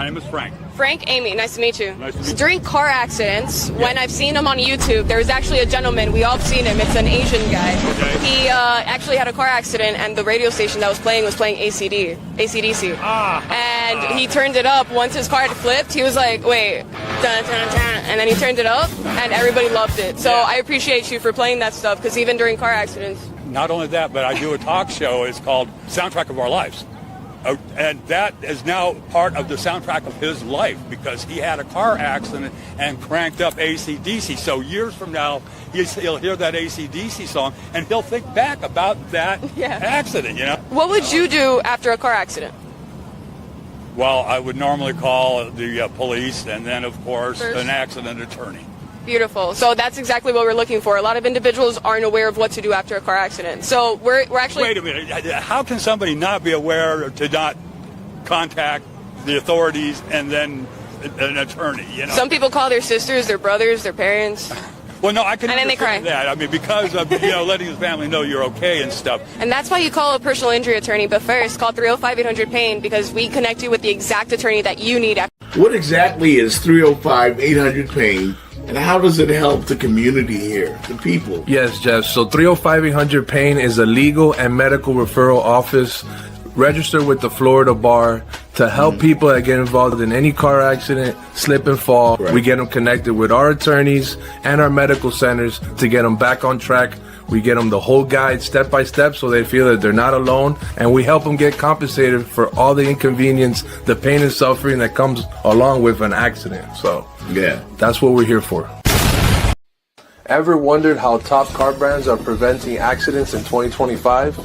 My name is Frank. Frank, Amy, nice to meet you. Nice to meet you. During car accidents, when I've seen him on YouTube, there's actually a gentleman, we all have seen him, it's an Asian guy. Okay. He actually had a car accident and the radio station that was playing ACDC. And he turned it up. Once his car had flipped, he was like, wait, dun, dun, dun, and then he turned it up and everybody loved it. So I appreciate you for playing that stuff, because even during car accidents. Not only that, but I do a talk show. It's called Soundtrack of Our Lives. And that is now part of the soundtrack of his life, because he had a car accident and cranked up AC/DC. So years from now, he'll hear that AC/DC song and he'll think back about that accident, you know? What would you do after a car accident? Well, I would normally call the police and then, of course, an accident attorney. Beautiful. So that's exactly what we're looking for. A lot of individuals aren't aware of what to do after a car accident. So we're actually... Wait a minute. How can somebody not be aware to not contact the authorities and then an attorney, you know? Some people call their sisters, their brothers, their parents. Well, no, I can And then they cry. understand that. I mean, because of, letting the family know you're okay and stuff. And that's why you call a personal injury attorney. But first, call 305-800-PAIN, because we connect you with the exact attorney that you need. What exactly is 305-800-PAIN? And how does it help the community here, the people? Yes, Jeff. So 305-800-PAIN is a legal and medical referral office registered with the Florida Bar to help people that get involved in any car accident, slip and fall. Right. We get them connected with our attorneys and our medical centers to get them back on track. We get them the whole guide step by step so they feel that they're not alone, and we help them get compensated for all the inconvenience, the pain and suffering that comes along with an accident. So that's what we're here for. Ever wondered how top car brands are preventing accidents in 2025?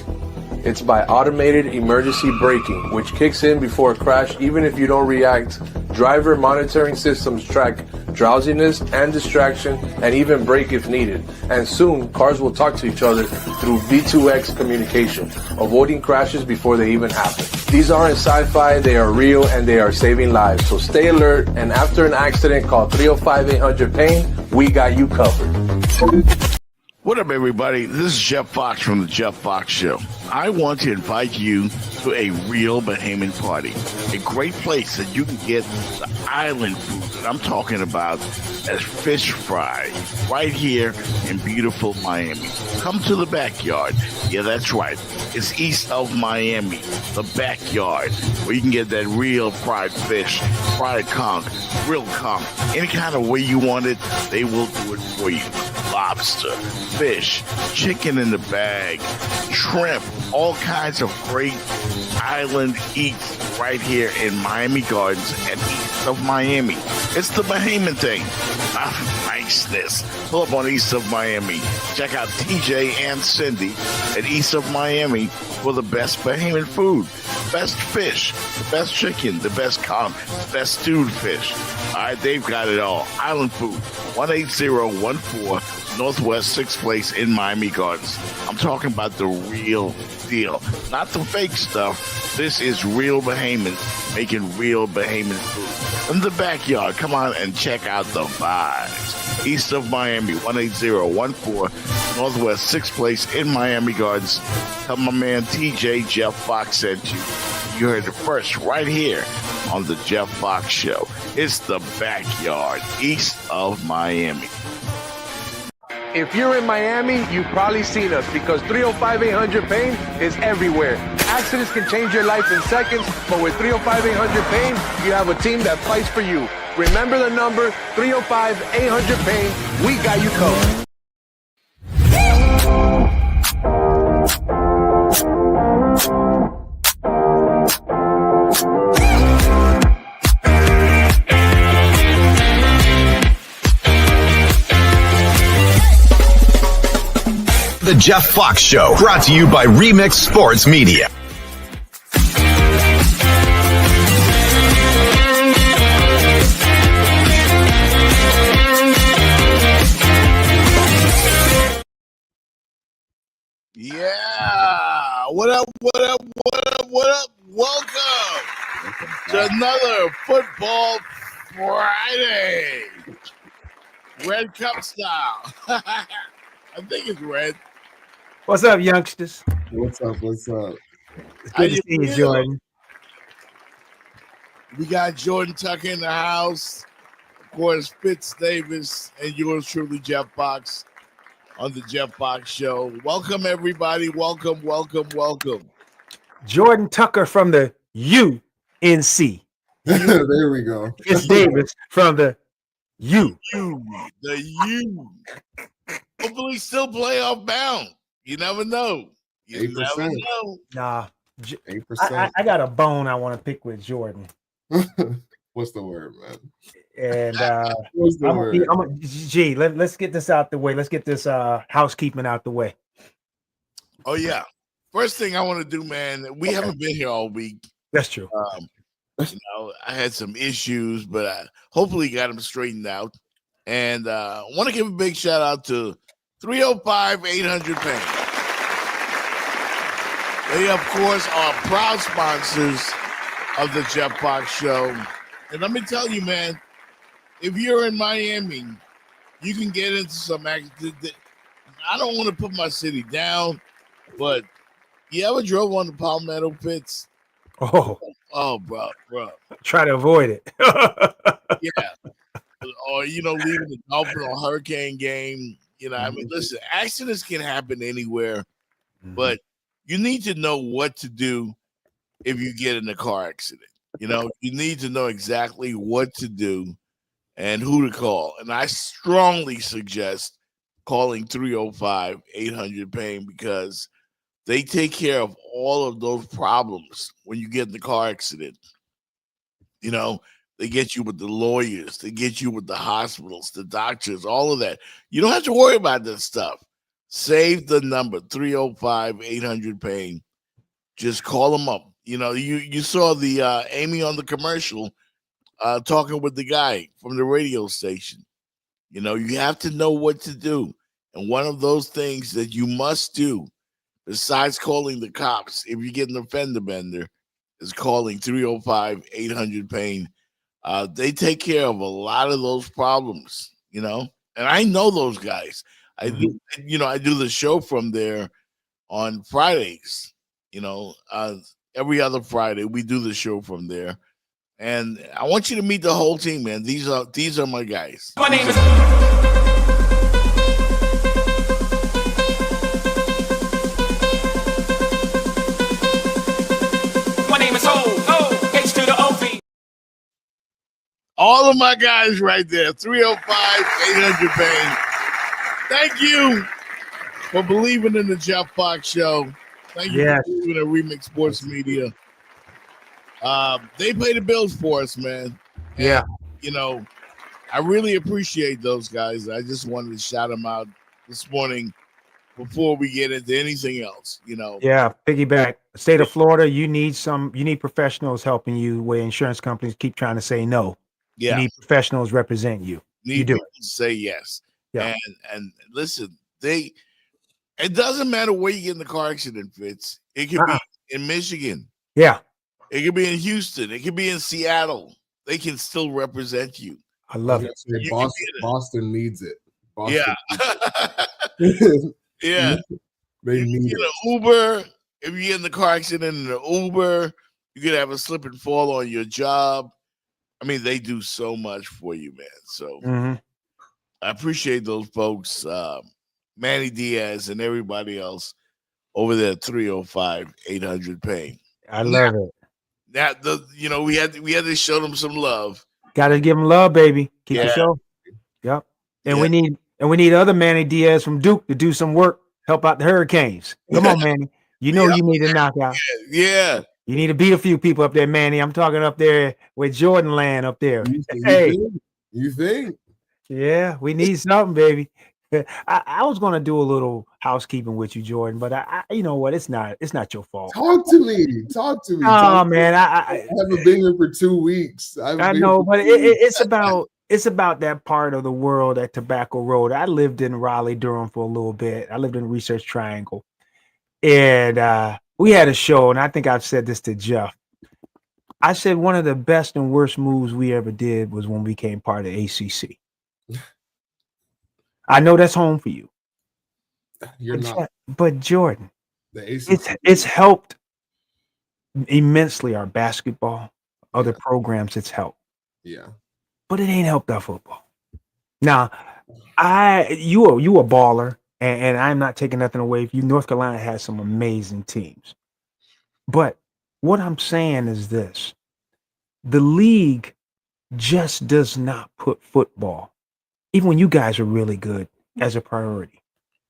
It's by automated emergency braking, which kicks in before a crash even if you don't react. Driver monitoring systems track drowsiness and distraction and even brake if needed. And soon, cars will talk to each other through V2X communication, avoiding crashes before they even happen. These aren't sci-fi, they are real and they are saving lives. So stay alert, and after an accident, call 305-800-PAIN. We got you covered. What up, everybody? This is Jeff Fox from The Jeff Fox Show. I want to invite you to a real Bahamian party. A great place that you can get the island food that I'm talking about as fish fry right here in beautiful Miami. Come to the backyard. Yeah, that's right. It's east of Miami, the backyard, where you can get that real fried fish, fried conch, grilled conch, any kind of way you want it, they will do it for you. Lobster, fish, chicken in the bag, shrimp, all kinds of great island eats right here in Miami Gardens and east of Miami. It's the Bahamian thing. Niceness. Pull up on east of Miami. Check out TJ and Cindy at east of Miami for the best Bahamian food. Best fish, the best chicken, the best conch, the best stewed fish. All right, they've got it all. Island food, 18014 Northwest 6th Place in Miami Gardens. I'm talking about the real deal, not the fake stuff. This is real Bahamians making real Bahamian food. In the backyard, come on and check out the vibes. East of Miami, 18014 Northwest 6th Place in Miami Gardens. Tell my man TJ Jeff Fox sent you. You heard it first right here on the Jeff Fox Show. It's the backyard, east of Miami. If you're in Miami, you've probably seen us, because 305-800-PAIN is everywhere. Accidents can change your life in seconds, but with 305-800-PAIN, you have a team that fights for you. Remember the number, 305-800-PAIN. We got you covered. The Jeff Fox Show, brought to you by Remix Sports Media. Yeah. What up, what up, what up, what up? Welcome to another Football Friday. Red Cup style. I think it's red. What's up, youngsters? What's up? What's up? It's good to see you, Jordan. We got Jordan Tucker in the house. Of course, Fitz Davis and yours truly, Jeff Fox, on the Jeff Fox Show. Welcome, everybody. Welcome. Jordan Tucker from the UNC. There we go. Fitz Davis from the U. The U. Hopefully still playoff bound. You never know. You 8%. never know. Nah, 8%. I got a bone I want to pick with Jordan. What's the word, man? And What's the word? G, let's get this out the way. Let's get this housekeeping out the way. Oh, yeah. First thing I want to do, man, we haven't been here all week. That's true. I had some issues, but I hopefully got them straightened out. And I want to give a big shout out to 305-800-PAIN. They, of course, are proud sponsors of the Jeff Fox Show. And let me tell you, man, if you're in Miami, you can get into some action. I don't want to put my city down, but you ever drove on the Palmetto Pits? Oh, bro. try to avoid it. Yeah. Or, leaving the Dolphin or Hurricane game. I mean, listen, accidents can happen anywhere, but you need to know what to do if you get in a car accident. You need to know exactly what to do and who to call. And I strongly suggest calling 305-800-PAIN because they take care of all of those problems when you get in the car accident. They get you with the lawyers, they get you with the hospitals, the doctors, all of that. You don't have to worry about that stuff. Save the number 305-800-PAIN. Just call them up. You saw the Amy on the commercial talking with the guy from the radio station. You have to know what to do. And one of those things that you must do, besides calling the cops, if you get an offender bender, is calling 305-800-PAIN. They take care of a lot of those problems, and I know those guys. I do the show from there on Fridays, every other Friday we do the show from there. And I want you to meet the whole team, man. These are my guys. My name is H to the OV. All of my guys right there, 305-800-PAIN. Thank you for believing in the Jeff Fox Show. Thank you for believing in Remix Sports Media. They pay the bills for us, man. And, I really appreciate those guys. I just wanted to shout them out this morning before we get into anything else, Yeah, piggyback. State of Florida, you need professionals helping you where insurance companies keep trying to say no. Yeah. You need professionals represent you. You do say yes. Yeah. And listen, it doesn't matter where you get in the car accident, Fitz. It could be in Michigan. Yeah. It could be in Houston. It could be in Seattle. They can still represent you. I love it. Boston needs it. Yeah. Yeah. They need it. Uber. If you get in the car accident in an Uber, you could have a slip and fall on your job. I mean, they do so much for you, man. So I appreciate those folks, Manny Diaz and everybody else over there at 305-800-PAIN. I love it. Now, we had to show them some love. Got to give them love, baby. Keep the show. Yep. And we need other Manny Diaz from Duke to do some work, help out the Hurricanes. Come on, Manny. You need a knockout. Yeah. You need to beat a few people up there, Manny. I'm talking up there with Jordan Land up there. You think? Yeah, we need something, baby. I was going to do a little housekeeping with you, Jordan, but you know what? It's not your fault. Talk to me. Oh man, I haven't been here for 2 weeks. I know, but it's about that part of the world at Tobacco Road. I lived in Raleigh, Durham for a little bit. I lived in Research Triangle, and we had a show, and I think I've said this to Jeff. I said one of the best and worst moves we ever did was when we became part of ACC. I know that's home for you. You're not. But Jordan, the ACC. it's helped immensely our basketball, other programs it's helped, Yeah. but it ain't helped our football. Now, you a baller, and I'm not taking nothing away from you. North Carolina has some amazing teams, but what I'm saying is this: the league just does not put football, even when you guys are really good, as a priority.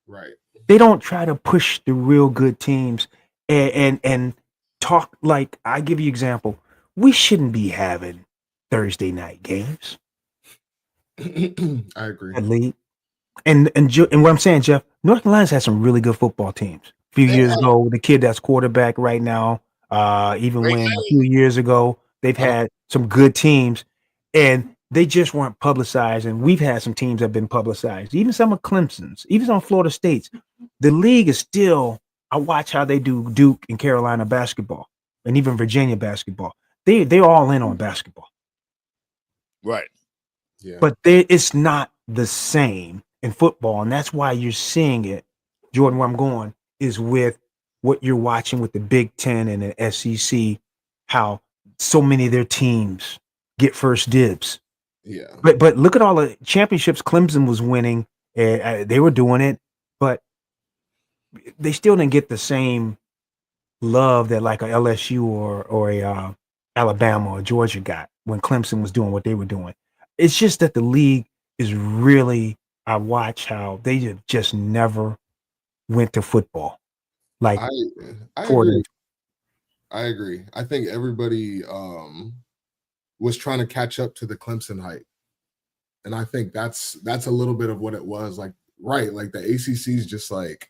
Right. They don't try to push the real good teams and talk like, I give you example. We shouldn't be having Thursday night games I agree. at league. And what I'm saying, Jeff, North Carolina's had some really good football teams. A few years ago, the kid that's quarterback right now, even when a few years ago, they've had some good teams, and they just weren't publicized. And we've had some teams that have been publicized, even some of Clemson's, even some Florida State's. The league is still, I watch how they do Duke and Carolina basketball, and even Virginia basketball. They're all in on basketball. Right. Yeah. But it's not the same in football, and that's why you're seeing it, Jordan. Where I'm going is with what you're watching with the Big Ten and the SEC, how so many of their teams get first dibs. Yeah. But look at all the championships Clemson was winning. They were doing it, but they still didn't get the same love that like a LSU or a Alabama or Georgia got when Clemson was doing what they were doing. It's just that the league is really, I watch how they just never went to football. Like I for agree. them. I agree. I think everybody was trying to catch up to the Clemson hype. And I think that's a little bit of what it was. Like, right, like the ACC is just like,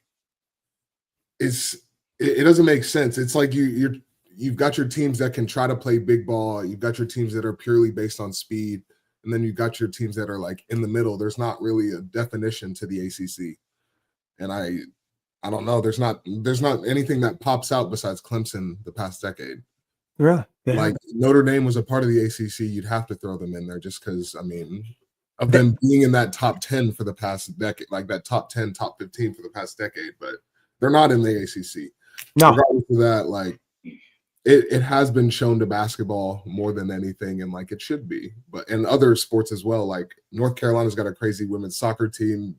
it doesn't make sense. It's like you've got your teams that can try to play big ball. You've got your teams that are purely based on speed. And then you've got your teams that are like in the middle. There's not really a definition to the ACC. And I don't know. There's not anything that pops out besides Clemson the past decade. Really? Yeah. Like Notre Dame was a part of the ACC. You'd have to throw them in there just because, I mean, of them being in that top 10 for the past decade, like that top 10, top 15 for the past decade, but they're not in the ACC. No. Regardless of that, like it has been shown to basketball more than anything, and like it should be, but in other sports as well. Like North Carolina's got a crazy women's soccer team,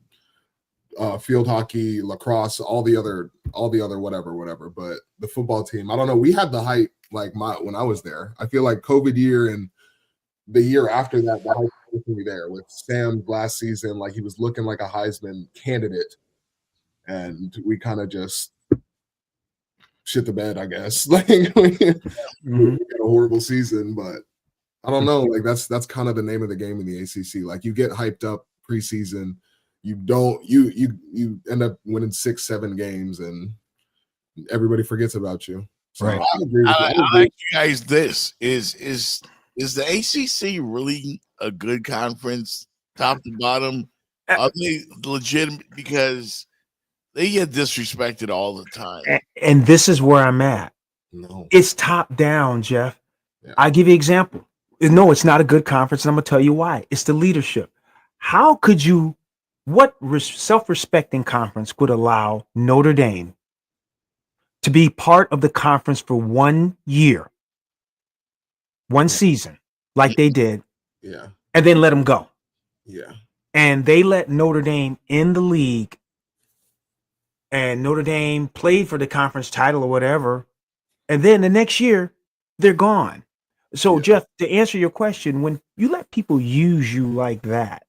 field hockey, lacrosse, all the other whatever. But the football team, I don't know. We had the hype like when I was there. I feel like COVID year and the year after that, the hype was really there with Sam last season. Like he was looking like a Heisman candidate, and we kind of just shit the bed, I guess. Like we had a horrible season, but I don't know. Like that's kind of the name of the game in the ACC. Like you get hyped up preseason, you end up winning 6-7 games, and everybody forgets about you. So Right. I agree with I you. like you guys. This is the ACC really a good conference, top to bottom? Are they legitimate? Because they get disrespected all the time. And this is where I'm at. No. It's top down, Jeff. Yeah. I'll give you an example. No, it's not a good conference, and I'm going to tell you why. It's the leadership. How could you, what self-respecting conference would allow Notre Dame to be part of the conference for 1 year, one season, like they did, Yeah. and then let them go? Yeah. And they let Notre Dame in the league, and Notre Dame played for the conference title or whatever, and then the next year they're gone. So, Jeff, to answer your question, when you let people use you like that,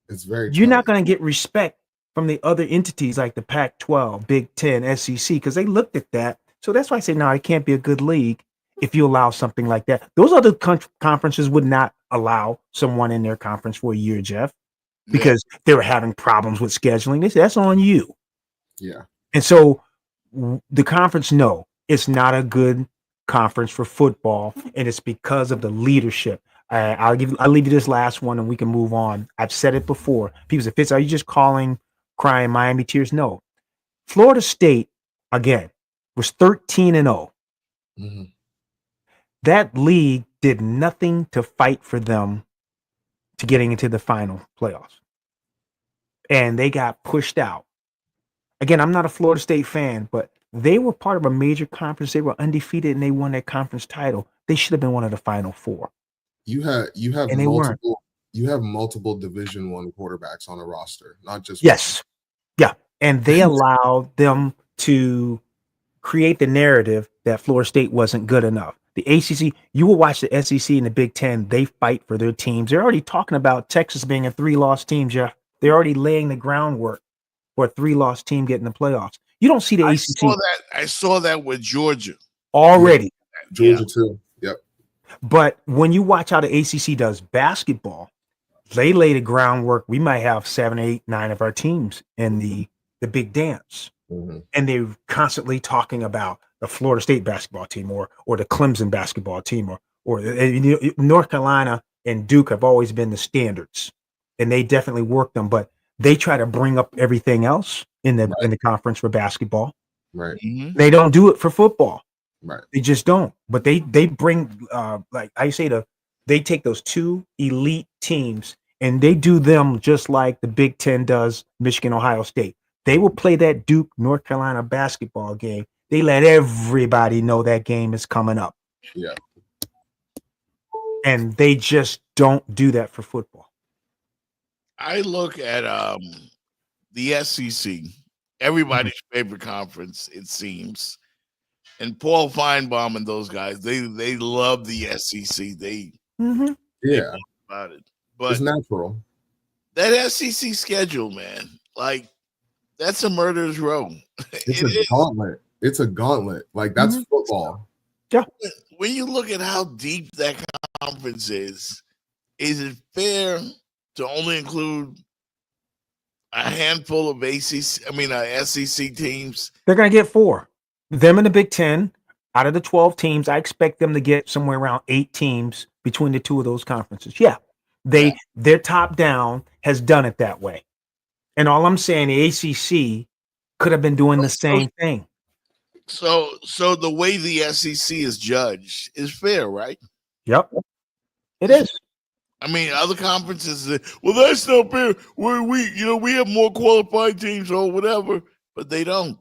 It's very you're not telling. going to get respect from the other entities like the Pac-12, Big Ten, SEC, because they looked at that. So that's why I say, no, it can't be a good league if you allow something like that. Those other conferences would not allow someone in their conference for a year, Jeff, because they were having problems with scheduling. They said, that's on you. Yeah. And so the conference, no, it's not a good conference for football, and it's because of the leadership. I'll leave you this last one, and we can move on. I've said it before. People say, Fitz, are you just crying Miami tears? No. Florida State, again, was 13-0. Mm-hmm. That league did nothing to fight for them to getting into the final playoffs, and they got pushed out. Again, I'm not a Florida State fan, but they were part of a major conference. They were undefeated, and they won that conference title. they should have been one of the Final Four. You have And they weren't. multiple Division I quarterbacks on a roster, not just Yes. Yeah. And they allowed them to create the narrative that Florida State wasn't good enough. The ACC, you will watch the SEC and the Big Ten, they fight for their teams. They're already talking about Texas being a 3-loss team, Jeff. They're already laying the groundwork for a 3-loss team getting the playoffs. You don't see the ACC. I saw that with Georgia. Already. Georgia too. Yep. But when you watch how the ACC does basketball, they lay the groundwork. We might have 7, 8, 9 of our teams in the big dance. Mm-hmm. And they're constantly talking about the Florida State basketball team or the Clemson basketball team or North Carolina and Duke have always been the standards, and they definitely work them. But they try to bring up everything else in the conference for basketball. Right. Mm-hmm. They don't do it for football. Right. They just don't. But they bring like I say they take those 2 elite teams and they do them just like the Big Ten does Michigan, Ohio State. They will play that Duke, North Carolina basketball game. They let everybody know that game is coming up. Yeah. And they just don't do that for football. I look at the SEC, everybody's favorite conference, it seems. And Paul Feinbaum and those guys, they love the SEC. They Yeah. about it. But It's natural. that SEC schedule, man, like that's a murderer's row. It's a gauntlet. It's a gauntlet. Like that's football. Yeah. When you look at how deep that conference is it fair to only include a handful of SEC teams? They're going to get 4. Them in the Big Ten, out of the 12 teams, I expect them to get somewhere around 8 teams between the 2 of those conferences. Yeah. Their top down has done it that way. And all I'm saying, the ACC could have been doing the same thing. So the way the SEC is judged is fair, right? Yep. It is. I mean, other conferences, well, that's not fair. We have more qualified teams or whatever, but they don't.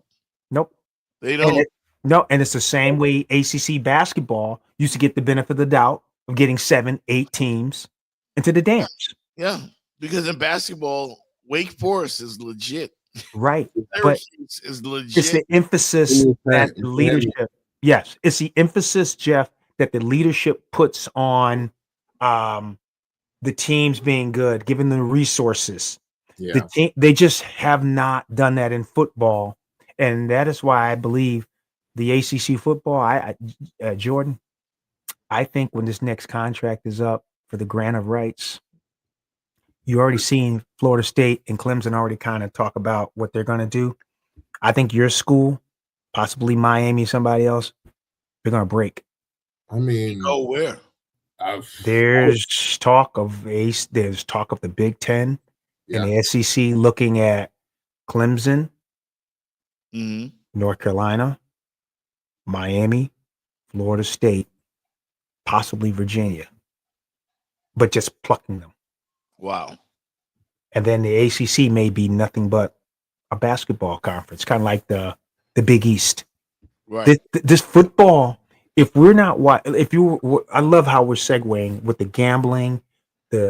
Nope. They don't. And it's the same way ACC basketball used to get the benefit of the doubt of getting 7, 8 teams into the dance. Yeah, because in basketball, Wake Forest is legit. Right. But is legit. it's the emphasis that the leadership. Yes, it's the emphasis, Jeff, that the leadership puts on the teams being good, given the resources. Yeah. They just have not done that in football. And that is why I believe the ACC football, Jordan, I think when this next contract is up for the grant of rights, you already seen Florida State and Clemson already kind of talk about what they're going to do. I think your school, possibly Miami, somebody else, they're going to break. I mean, go where? There's talk of there's talk of the Big Ten and the SEC looking at Clemson, North Carolina, Miami, Florida State, possibly Virginia, but just plucking them. Wow. And then the ACC may be nothing but a basketball conference, kind of like the Big East. Right. This football, if we're not I love how we're segueing with the gambling,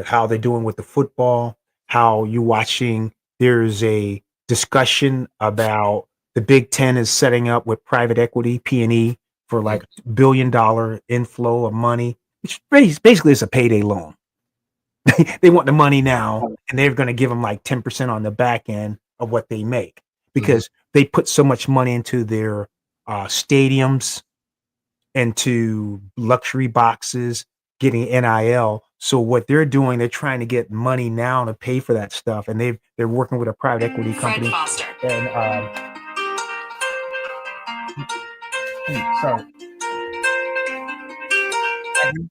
how they're doing with the football, how you're watching. There's a discussion about the Big Ten is setting up with private equity, P&E, for like $1 billion inflow of money, which basically is a payday loan. They want the money now, and they're going to give them like 10% on the back end of what they make because they put so much money into their stadiums, into luxury boxes, getting NIL. So what they're doing, they're trying to get money now to pay for that stuff, and they're working with a private equity company. And sorry,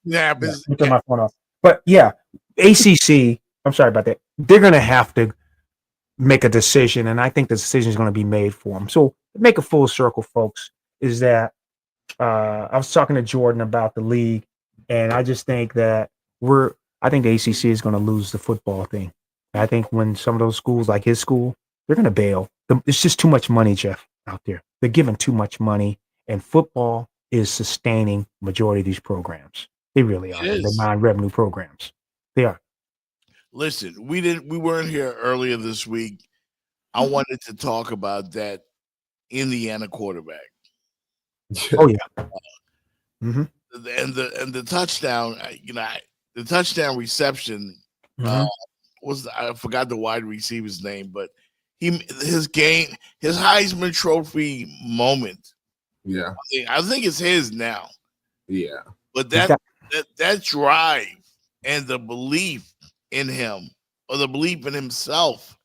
yeah, turn my phone off. But yeah, ACC. I'm sorry about that. They're going to have to make a decision, and I think the decision is going to be made for them. So to make a full circle, folks, is that I was talking to Jordan about the league, and I just think that I think the ACC is going to lose the football thing. I think when some of those schools, like his school, they're going to bail. It's just too much money, Jeff, out there. They're giving too much money, and football is sustaining majority of these programs. They really are. It They're is. non-revenue programs. They are. Listen, we weren't here earlier this week. I wanted to talk about that Indiana quarterback. Oh yeah. Mm-hmm. And the touchdown, the touchdown reception I forgot the wide receiver's name, but his Heisman Trophy moment. Yeah. I think it's his now. Yeah. But that drive and the belief in him, or the belief in himself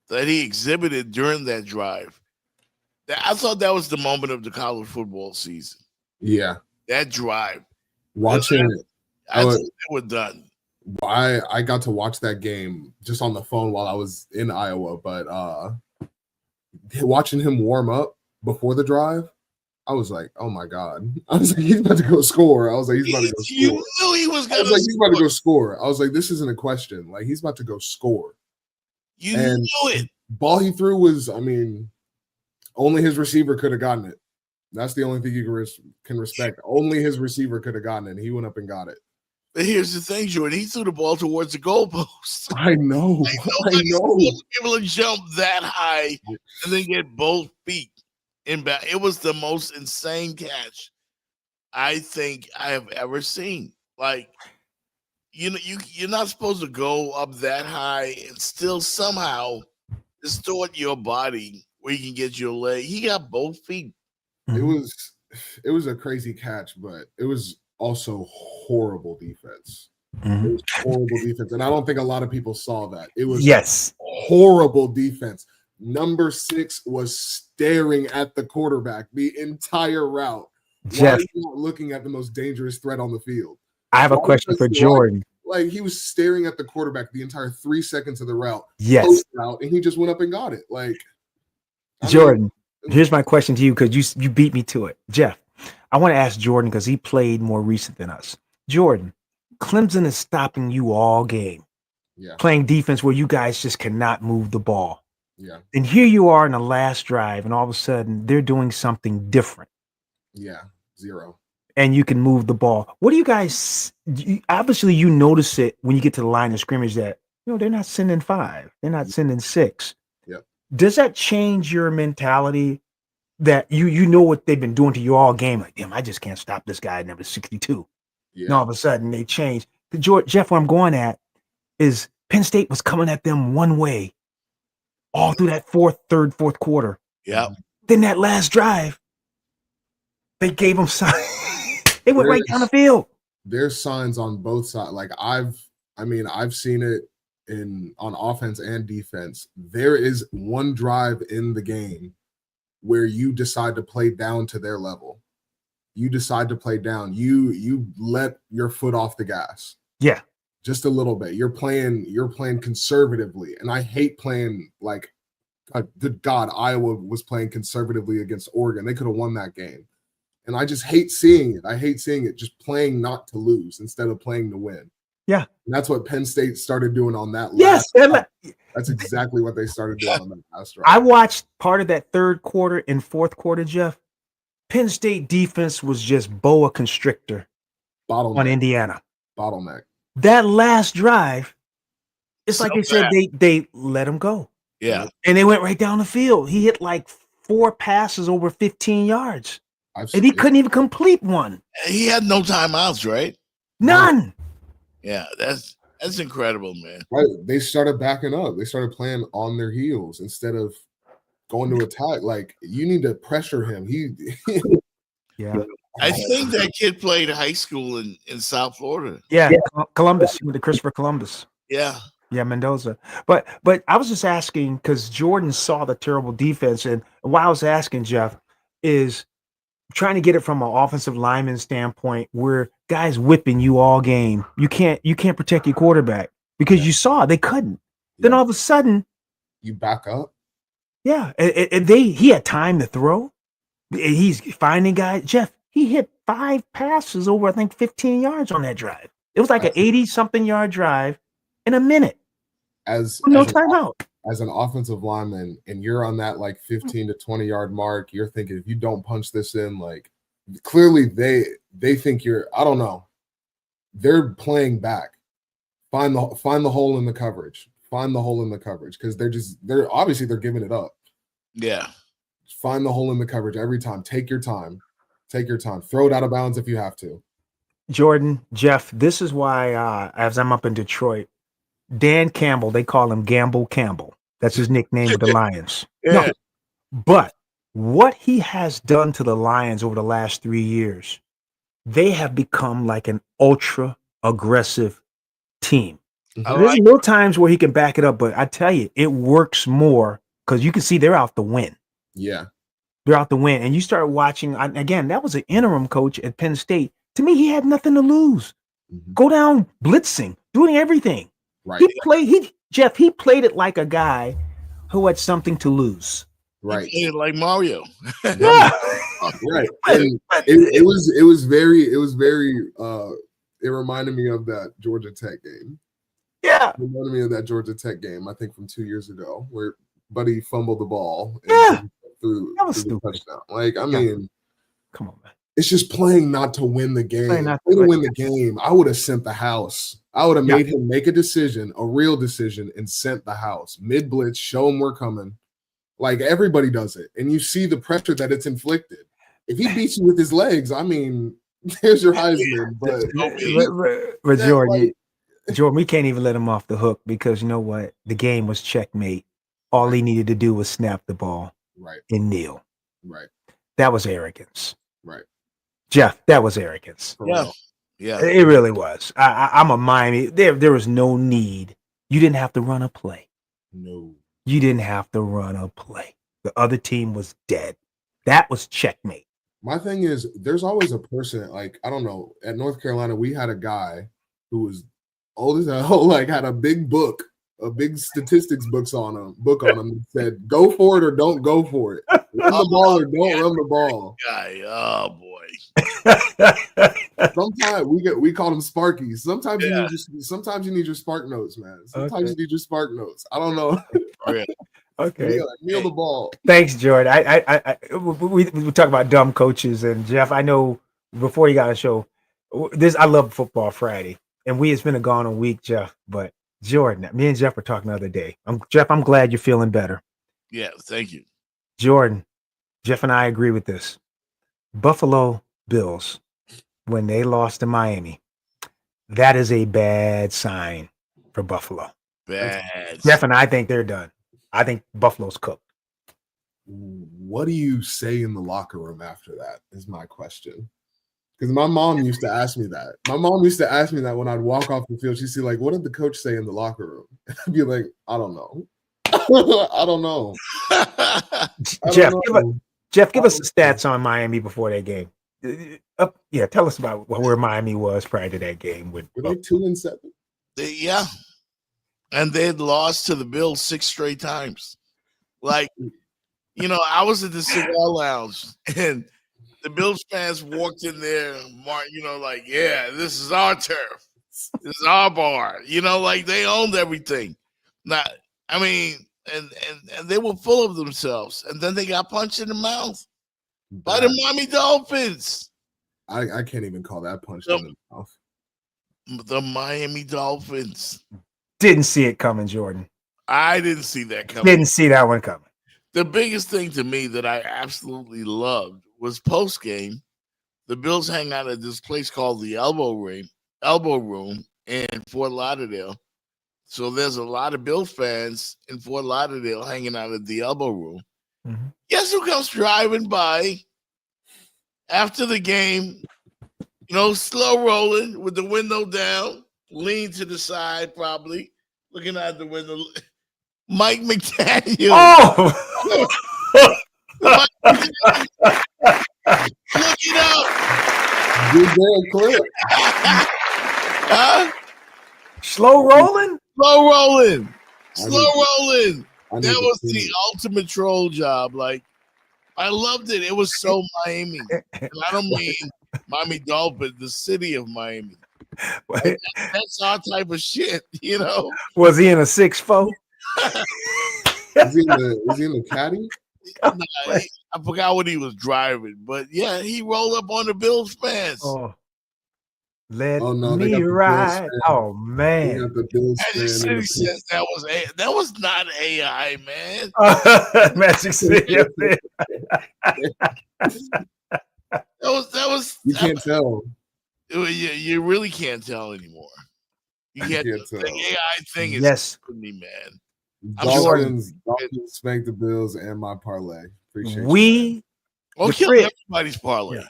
that he exhibited during that drive, I thought that was the moment of the college football season. Yeah. That drive. Watching I thought they were done. I got to watch that game just on the phone while I was in Iowa, but watching him warm up before the drive, I was like, oh my God. I was like, he's about to go score. I was like, he's about to go score. You knew he was going to he's about to go score. I was like, this isn't a question. Like, he's about to go score. You knew it. Ball he threw was, only his receiver could have gotten it. That's the only thing you can respect. Only his receiver could have gotten it. He went up and got it. But here's the thing, Jordan. He threw the ball towards the goalpost. I know. I know. Be able to jump that high and then get both feet in back. It was the most insane catch I think I have ever seen. Like, you're not supposed to go up that high and still somehow distort your body where you can get your leg. He got both feet. It was a crazy catch, but it was also horrible defense. It was horrible defense. And I don't think a lot of people saw that. It was horrible defense. Number 6 was staring at the quarterback the entire route. Jeff, why are you not looking at the most dangerous threat on the field? I have a question for Jordan. Like he was staring at the quarterback the entire 3 seconds of the route. Yes. Route, and he just went up and got it. Like Jordan, here's my question to you because you beat me to it. Jeff, I want to ask Jordan because he played more recent than us. Jordan, Clemson is stopping you all game. Yeah. Playing defense where you guys just cannot move the ball. Yeah. And here you are in the last drive, and all of a sudden they're doing something different. Yeah. 0. And you can move the ball. What do you guys obviously you notice it when you get to the line of scrimmage that they're not sending 5, they're not sending 6. Yep. Does that change your mentality that you know what they've been doing to you all game? Like, damn, I just can't stop this guy at number 62. Yeah. And all of a sudden they change. Jeff, where I'm going at is Penn State was coming at them one way all through that third, fourth quarter. Yeah. Then that last drive, they gave them sign. They went right down the field. There's signs on both sides. Like I've seen it on offense and defense. There is one drive in the game where you decide to play down to their level. You decide to play down. You let your foot off the gas. Yeah. Just a little bit. You're playing conservatively. And I hate playing like good God, Iowa was playing conservatively against Oregon. They could have won that game. And I just hate seeing it. I hate seeing it just playing not to lose instead of playing to win. Yeah. And that's what Penn State started doing on that last drive. That's exactly what they started doing on that last drive. I watched part of that third quarter and fourth quarter, Jeff. Penn State defense was just boa constrictor on Indiana. Bottleneck. That last drive, it's like they said they let him go. Yeah. And they went right down the field. He hit like 4 passes over 15 yards. And he couldn't even complete one. He had no timeouts, right? None. Yeah, that's incredible, man. Right. They started backing up. They started playing on their heels instead of going to attack. Like, you need to pressure him. Yeah. I think that kid played high school in South Florida. Yeah. Columbus. He went to Christopher Columbus. Yeah. Yeah, Mendoza. But I was just asking because Jordan saw the terrible defense. And why I was asking, Jeff, is trying to get it from an offensive lineman standpoint where guys whipping you all game. You can't protect your quarterback because you saw they couldn't. Yeah. Then all of a sudden you back up. Yeah. And he had time to throw. He's finding guys. Jeff, he hit 5 passes over, I think, 15 yards on that drive. It was like an 80-something yard drive in a minute. No timeout. As an offensive lineman, and you're on that like 15 to 20 yard mark, you're thinking if you don't punch this in, like clearly they think you're. I don't know. They're playing back. Find the hole in the coverage. Find the hole in the coverage because they're obviously they're giving it up. Yeah. Find the hole in the coverage every time. Take your time. Take your time. Throw it out of bounds if you have to. Jordan, Jeff, this is why as I'm up in Detroit, Dan Campbell, they call him Gamble Campbell. That's his nickname with the Lions. Yeah. No, but what he has done to the Lions over the last 3 years, they have become like an ultra aggressive team. There's no times where he can back it up, but I tell you, it works more because you can see they're out to win. Yeah. They're out to win. And you start watching, again, that was an interim coach at Penn State. To me, he had nothing to lose. Go down blitzing, doing everything. Right. He played it like a guy who had something to lose. Right. He played like Mario. Yeah. Right. And it was very it reminded me of that Georgia Tech game. Yeah. It reminded me of that Georgia Tech game, I think from 2 years ago, where Buddy fumbled the ball and threw the touchdown. Like, I mean, come on, man. It's just playing not to win the game. Play to win the game. I would have sent the house. I would have made him make a decision, a real decision, and sent the house. Mid blitz, show him we're coming. Like everybody does it. And you see the pressure that it's inflicted. If he beats you with his legs, I mean, there's your Heisman. But Jordan, Jordan, we can't even let him off the hook because you know what? The game was checkmate. All he needed to do was snap the ball and kneel. Right. That was arrogance. Right. Jeff, that was arrogance. Yeah. Yeah. It really was. I'm a Miami. There was no need. You didn't have to run a play. No. You didn't have to run a play. The other team was dead. That was checkmate. My thing is, there's always a person, like, I don't know, at North Carolina, we had a guy who was old as hell, like had a big book, a big statistics book on him and said, go for it or don't go for it. Run the ball or don't run the ball. Guy, oh boy. Sometimes we call them Sparkies. Sometimes you need your spark notes, man. Sometimes you need your spark notes. I don't know. Okay. Kneel the ball. Thanks, Jordan. We talk about dumb coaches, and Jeff, I know before you got a show, I love Football Friday, and it's been a gone a week, Jeff. But Jordan, me and Jeff were talking the other day. Jeff, I'm glad you're feeling better. Yeah, thank you. Jordan, Jeff and I agree with this. Buffalo Bills, when they lost to Miami, that is a bad sign for Buffalo. Bad. Jeff and I think they're done. I think Buffalo's cooked. What do you say in the locker room after that is my question. Because my mom used to ask me that. My mom used to ask me that when I'd walk off the field. She'd say, like, what did the coach say in the locker room? I'd be like, I don't know. I don't know. Jeff, give us the stats on Miami before that game. Tell us about where Miami was prior to that game. Were they 2-7? Yeah. And they'd lost to the Bills 6 straight times. Like, I was at the cigar lounge and the Bills fans walked in there, like, yeah, this is our turf. This is our bar. Like they owned everything. Now, I mean, and they were full of themselves. And then they got punched in the mouth by the Miami Dolphins. I can't even call that punch in the mouth. The Miami Dolphins. Didn't see it coming, Jordan. I didn't see that coming. Didn't see that one coming. The biggest thing to me that I absolutely loved was post-game, the Bills hang out at this place called the Elbow Room in Fort Lauderdale. So there's a lot of Bills fans in Fort Lauderdale hanging out at the Elbow Room. Mm-hmm. Guess who comes driving by after the game, slow rolling with the window down, lean to the side probably, looking out the window. Mike McDaniel. Oh! Look it up. Good damn clip. Slow rolling? Slow rolling. That was the ultimate troll job. Like, I loved it. It was so Miami. And I don't mean Miami Dolphins, the city of Miami. That's our type of shit, Was he in a 6'4"? Was he in the caddy? I forgot what he was driving, but yeah, he rolled up on the Bills fans. Oh, let Oh no, they me got the Bills ride. fan. Oh They man. got the Bills Magic fan and City the says that was not AI, man. Magic City. That was You can't tell. you really can't tell anymore. You can't can't the tell. AI thing is Yes. killing me, man. Dolphins spanked the Bills and my parlay. Appreciate We Well, The kill three- everybody's parlay.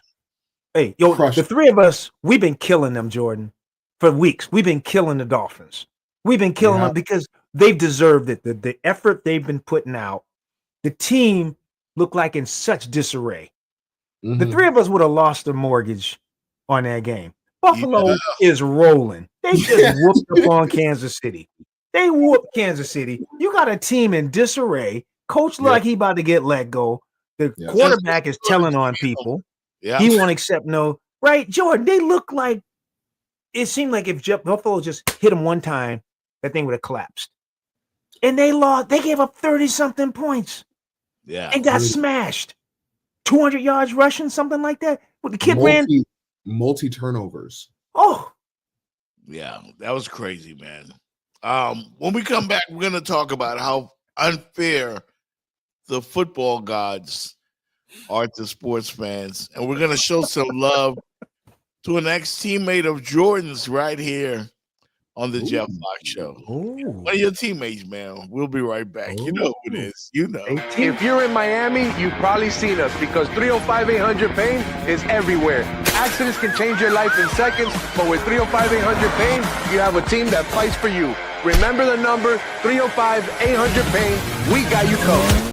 Hey, yo, Crush the it. three of us, we've been killing them, Jordan, for weeks. We've been killing the Dolphins. We've been killing Yeah. them because they've deserved it. The effort they've been putting out, the team looked like in such disarray. you. The Mhm. three of us would have lost a mortgage on that game. Buffalo is rolling. They just whooped up on Kansas City. They whooped Kansas City. You got a team in disarray. Coach like he about to get let go. The Yeah. quarterback is telling on people. Yeah. He won't accept no. Right, Jordan, they look like it seemed like if Jeff Buffalo just hit him one time, that thing would have collapsed. And they lost. They gave up 30-something points Yeah. and got Really? smashed. 200 yards rushing, something like that. Well, the kid ran. Multi turnovers. Oh, Yeah, that was crazy, man. When we come back, we're gonna talk about how unfair the football gods are to sports fans, and we're gonna show some love to an ex-teammate of Jordan's right here on the Jeff Fox Show. One of your teammates, man. We'll be right back. You know who it is. You know. If you're in Miami, you've probably seen us because 305-800-PAIN is everywhere. Accidents can change your life in seconds, but with 305-800 Pain, you have a team that fights for you. Remember the number 305-800-PAIN. We got you covered.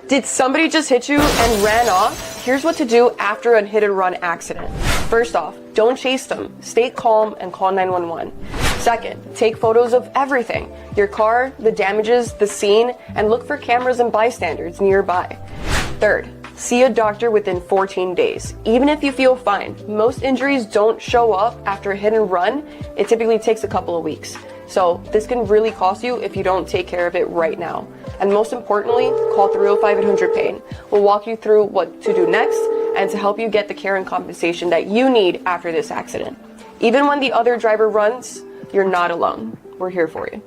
Did somebody just hit you and ran off? Here's what to do after a hit and run accident. First off, don't chase them. Stay calm and call 911. Second, take photos of everything. Your car, the damages, the scene, and look for cameras and bystanders nearby. Third, see a doctor within 14 days. Even if you feel fine, most injuries don't show up after a hit and run. It typically takes a couple of weeks. So this can really cost you if you don't take care of it right now. And most importantly, call 305-800-PAIN. We'll walk you through what to do next and to help you get the care and compensation that you need after this accident. Even when the other driver runs, you're not alone. We're here for you.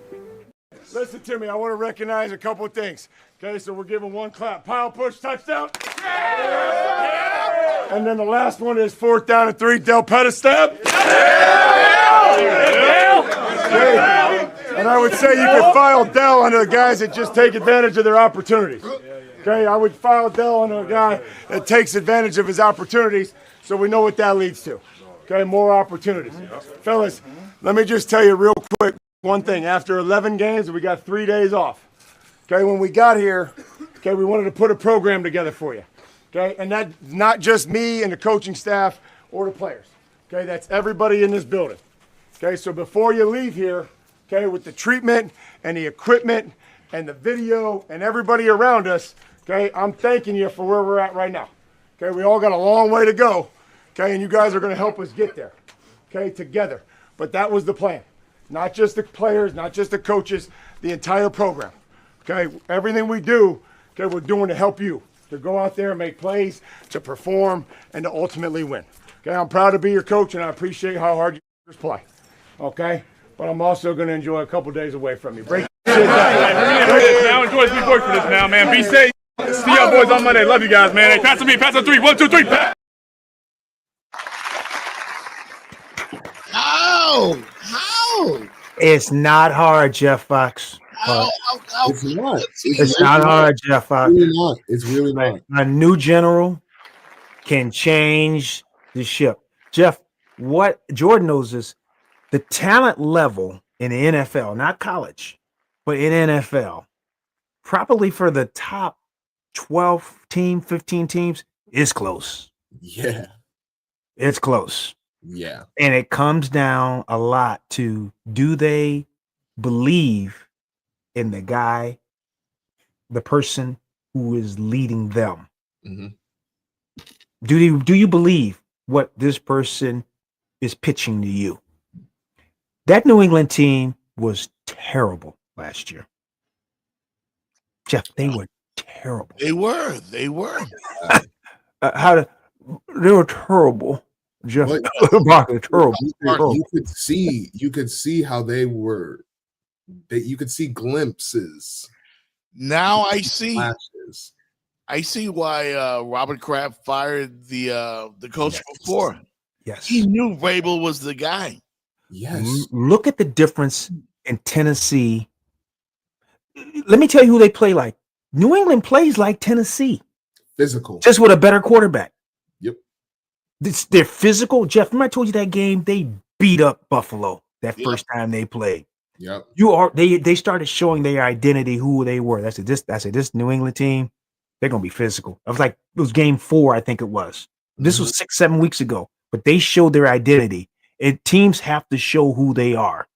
Listen to me, I want to recognize a couple of things. Okay, so we're giving one clap. Pile push, touchdown. Yeah! And then the last one is 4th down and 3, Del Pettis stab. Okay. And I would say you could file Dell under the guys that just take advantage of their opportunities. Okay, I would file Dell under a guy that takes advantage of his opportunities, so we know what that leads to. Okay, more opportunities. Fellas, let me just tell you real quick one thing. After 11 games, we got 3 days off. Okay, when we got here, okay, we wanted to put a program together for you. Okay, and that's not just me and the coaching staff or the players. Okay, that's everybody in this building. Okay, so before you leave here, okay, with the treatment and the equipment and the video and everybody around us, okay, I'm thanking you for where we're at right now. Okay, we all got a long way to go. Okay, and you guys are going to help us get there. Okay, together. But that was the plan. Not just the players, not just the coaches, the entire program. Okay, everything we do, okay, we're doing to help you, to go out there and make plays, to perform, and to ultimately win. Okay, I'm proud to be your coach, and I appreciate how hard you play. Okay, but I'm also going to enjoy a couple days away from you. Break shit down. Now enjoy the work for this now, man. Be safe. See y'all boys on Monday. Love you guys, man. Hey, pass to me. Pass on 3. 1, 2, 3. Pass. How? it's not hard, Jeff Fox. It's not. It's not hard, Jeff Fox. Really not. It's really not. A new general can change the ship. Jeff, what Jordan knows is the talent level in the NFL, not college, but in NFL, probably for the top 12 team, 15 teams, is close. Yeah. It's close. Yeah. And it comes down a lot to, do they believe in the guy, the person who is leading them? Mm-hmm. Do you believe what this person is pitching to you? That New England team was terrible last year. Jeff, they were terrible. They were. They were terrible. Jeff Barkley, terrible. You could see how they were. You could see glimpses. Now I see. Flashes. I see why Robert Kraft fired the coach before. Yes, he knew Vrabel was the guy. Yes. Look at the difference in Tennessee. Let me tell you who they play like. New England plays like Tennessee. Physical. Just with a better quarterback. Yep. They're physical. Jeff, remember I told you that game? They beat up Buffalo that first time they played. Yep. They started showing their identity, who they were. That's this New England team, they're gonna be physical. It was game 4, I think it was. This was 6-7 weeks ago, but they showed their identity. And teams have to show who they are.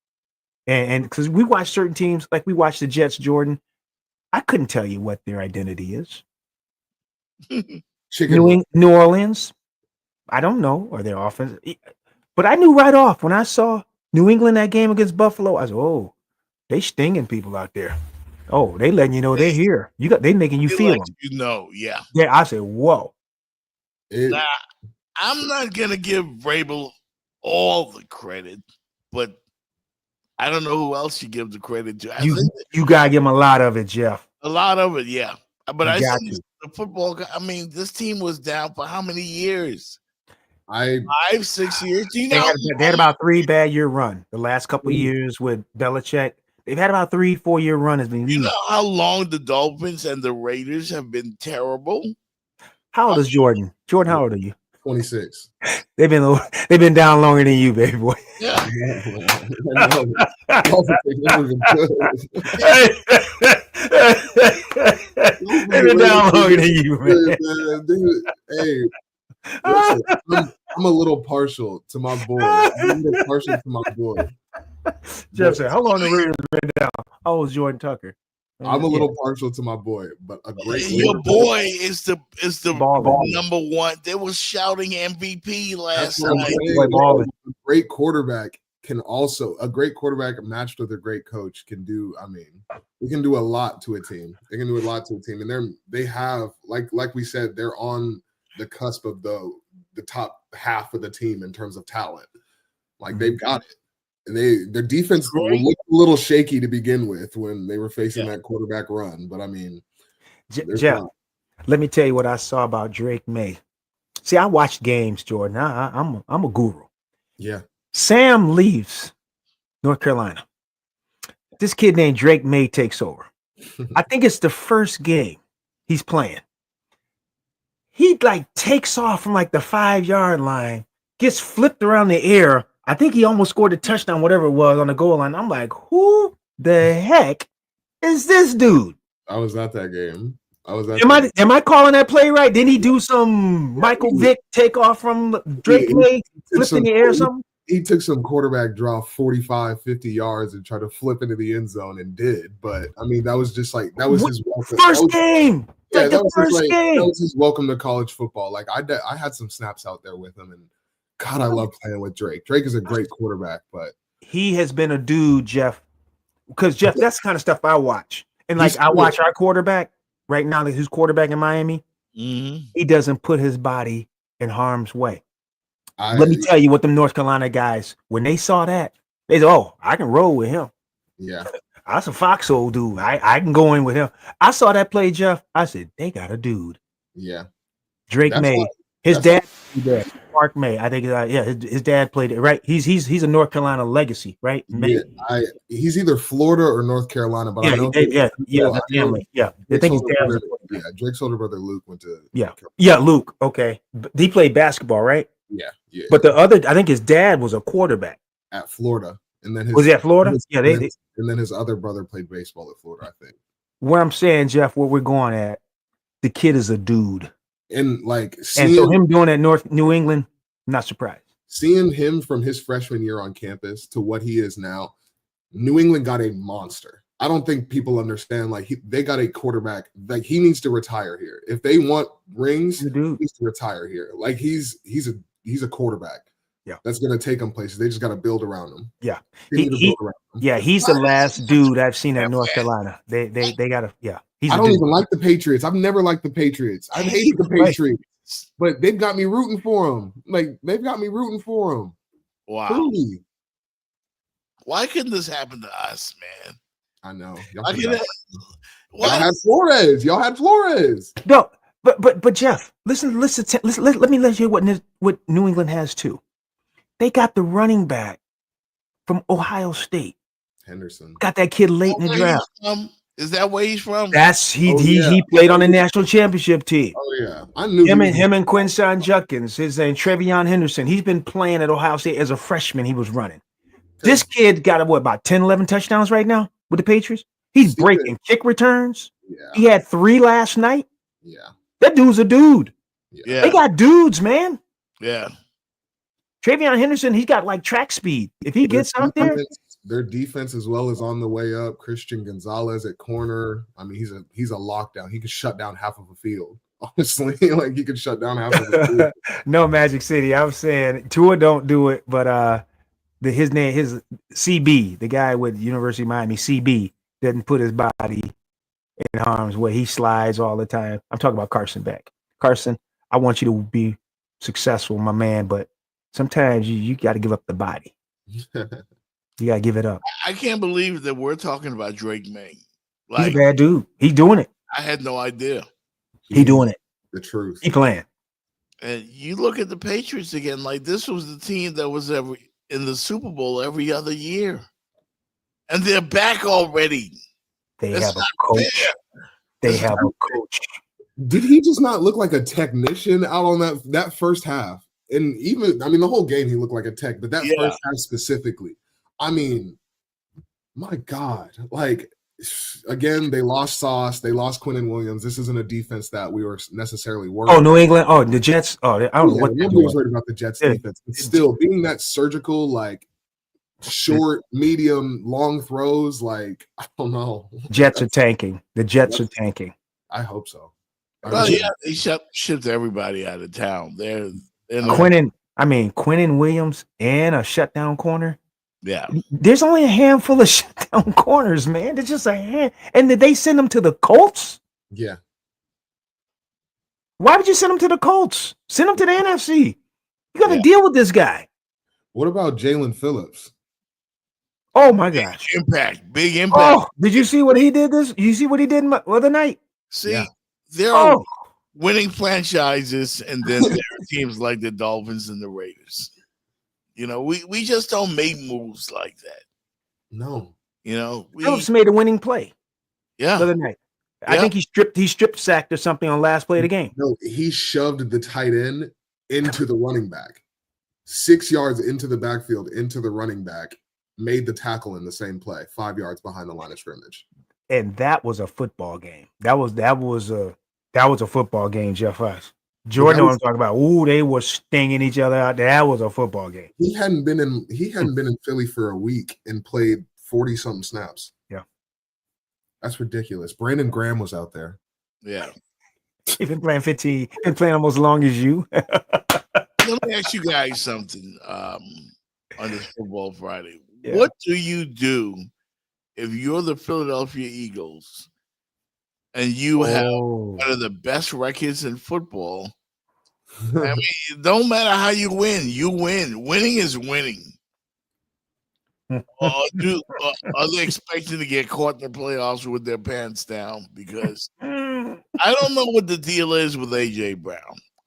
And because we watch certain teams, like we watch the Jets, Jordan, I couldn't tell you what their identity is. New Orleans, I don't know, or their offense. But I knew right off when I saw New England that game against Buffalo, I said, oh, they stinging people out there. Oh, they letting you know they're here. They making you feel them. Yeah. Yeah, I said, whoa. Now, I'm not gonna give Vrabel all the credit, but I don't know who else you give the credit to. You gotta give him a lot of it, Jeff. A lot of it, yeah. But I got think the football. I mean, this team was down for how many years? 5, 6 years. Do you They know? had about 3 bad year run. The last couple of years with Belichick, they've had about 3-4 year run. Has been. You know how long the Dolphins and the Raiders have been terrible? How old is Jordan? Jordan, how old are you? 26. They've been down longer than you, baby boy. Yeah. They've been down longer than you, man. Dude, hey, listen, I'm a little partial to my boy. Jeff said, "How long the Raiders been down?" How old is Jordan Tucker? I'm a little partial to my boy, but a great your boy is the ball. number one. They were shouting MVP last That's night. A great quarterback matched with a great coach can do. I mean, they can do a lot to a team. They can do a lot to a team, and they have like we said, they're on the cusp of the top half of the team in terms of talent. Like they've got it. Their defense looked a little shaky to begin with when they were facing that quarterback run, but I mean, Jeff, let me tell you what I saw about Drake May. See, I watched games, Jordan. I'm a guru. Yeah. Sam leaves North Carolina. This kid named Drake May takes over. I think it's the first game he's playing. He takes off from the 5-yard line, gets flipped around the air. I think he almost scored a touchdown, whatever it was, on the goal line. I'm like, who the heck is this dude? I was at that game. Am I calling that play right? Didn't he do some Michael Vick takeoff from Drake May, flip in the air or something? He took some quarterback draw 45, 50 yards and tried to flip into the end zone and did. But I mean, that was just his welcome. First game. Yeah, that was his welcome to college football. I had some snaps out there with him, and God, I love playing with Drake. Drake is a great quarterback, but he has been a dude, Jeff. Because Jeff, that's the kind of stuff I watch. And I watch our quarterback right now, who's quarterback in Miami. Mm-hmm. He doesn't put his body in harm's way. Let me tell you what them North Carolina guys, when they saw that, they said, "Oh, I can roll with him." Yeah. That's a foxhole dude. I can go in with him. I saw that play, Jeff. I said, they got a dude. Yeah. Drake May. His dad, Mark May. I think, his dad played it, right? He's a North Carolina legacy, right? Yeah, he's either Florida or North Carolina, but I know family. Yeah, I think his dad. Drake's older brother Luke went to. Yeah, Luke. Okay, he played basketball, right? Yeah. But the other, I think his dad was a quarterback at Florida, and then was he at Florida? And then his other brother played baseball at Florida, I think. Where I'm saying, Jeff, where we're going at, the kid is a dude. And so him doing at New England, not surprised. Seeing him from his freshman year on campus to what he is now, New England got a monster. I don't think people understand. They got a quarterback. He needs to retire here. If they want rings, he needs to retire here. He's a quarterback. Yeah, that's gonna take him places. They just got to build around him. Yeah, he's the last dude I've seen at North Carolina. They got to. Yeah, I don't even like the Patriots. I've never liked the Patriots. I've hated the Patriots, but they've got me rooting for them. Like they've got me rooting for them. Wow. Truly. Why couldn't this happen to us, man? I know. Y'all had Flores. Y'all had Flores. No, but Jeff, listen. Let me let you hear what New England has too. They got the running back from Ohio State. Henderson. Got that kid late in the draft. Is that where he's from? He played on the national championship team. Oh yeah, I knew him and Quinshon Judkins. His name Trevion Henderson. He's been playing at Ohio State as a freshman. He was running. This kid got about 10, 11 touchdowns right now with the Patriots. He's breaking kick returns. Yeah. He had 3 last night. Yeah, that dude's a dude. Yeah, they got dudes, man. Yeah, Trevion Henderson. He's got like track speed. If he gets out there. Their defense as well is on the way up. Christian Gonzalez at corner. I mean, he's a lockdown. He could shut down half of a field. Honestly, like he could shut down half of a field. No, Magic City. I'm saying Tua don't do it, but his CB, the guy with University of Miami, CB doesn't put his body in harm's way. He slides all the time. I'm talking about Carson Beck. Carson, I want you to be successful, my man, but sometimes you got to give up the body. You gotta give it up. I can't believe that we're talking about Drake May. He's a bad dude. He's doing it. I had no idea. He doing it. The truth. He playing. And you look at the Patriots again, like this was the team that was in the Super Bowl every other year. And they're back already. They have a coach. They have a coach. Did he just not look like a technician out on that first half? And even, I mean, the whole game he looked like a tech, but that first half specifically. I mean, my God, like, again, they lost Sauce. They lost Quinnen Williams. This isn't a defense that we were necessarily worried about. Oh, New England. Oh, the Jets. Oh, I don't know what they're doing. Was worried about the Jets defense. But still, being that surgical, like, short, medium, long throws, like, I don't know. Jets are tanking. The Jets are tanking. I hope so. Well, yeah, they shipped everybody out of town. They're Quinnen Williams and a shutdown corner. Yeah, there's only a handful of shutdown corners, man. There's just a hand. And did they send them to the Colts? Yeah. Why would you send them to the Colts? Send them to the NFC. You got to deal with this guy. What about Jalen Phillips? Oh my gosh! Big impact. Oh, did you see what he did? You see what he did the other night? See, there are winning franchises, and then there are teams like the Dolphins and the Raiders. You know, we just don't make moves like that. No. You know, Phillips made a winning play. Yeah. The other night. I think he strip sacked or something on last play of the game. No, he shoved the tight end into the running back. 6 yards into the backfield, into the running back, made the tackle in the same play, 5 yards behind the line of scrimmage. And that was a football game. That was a football game, Jeff Us. Jordan, know what I'm talking about. Ooh, they were stinging each other out. That was a football game. He hadn't been in Philly for a week and played 40-something snaps. Yeah. That's ridiculous. Brandon Graham was out there. Yeah. He's been playing 15, been playing almost as long as you. Let me ask you guys something on this Football Friday. Yeah. What do you do if you're the Philadelphia Eagles and you have one of the best records in football? I mean, it don't matter how you win. You win. Winning is winning. Are they expecting to get caught in the playoffs with their pants down? Because I don't know what the deal is with A.J. Brown.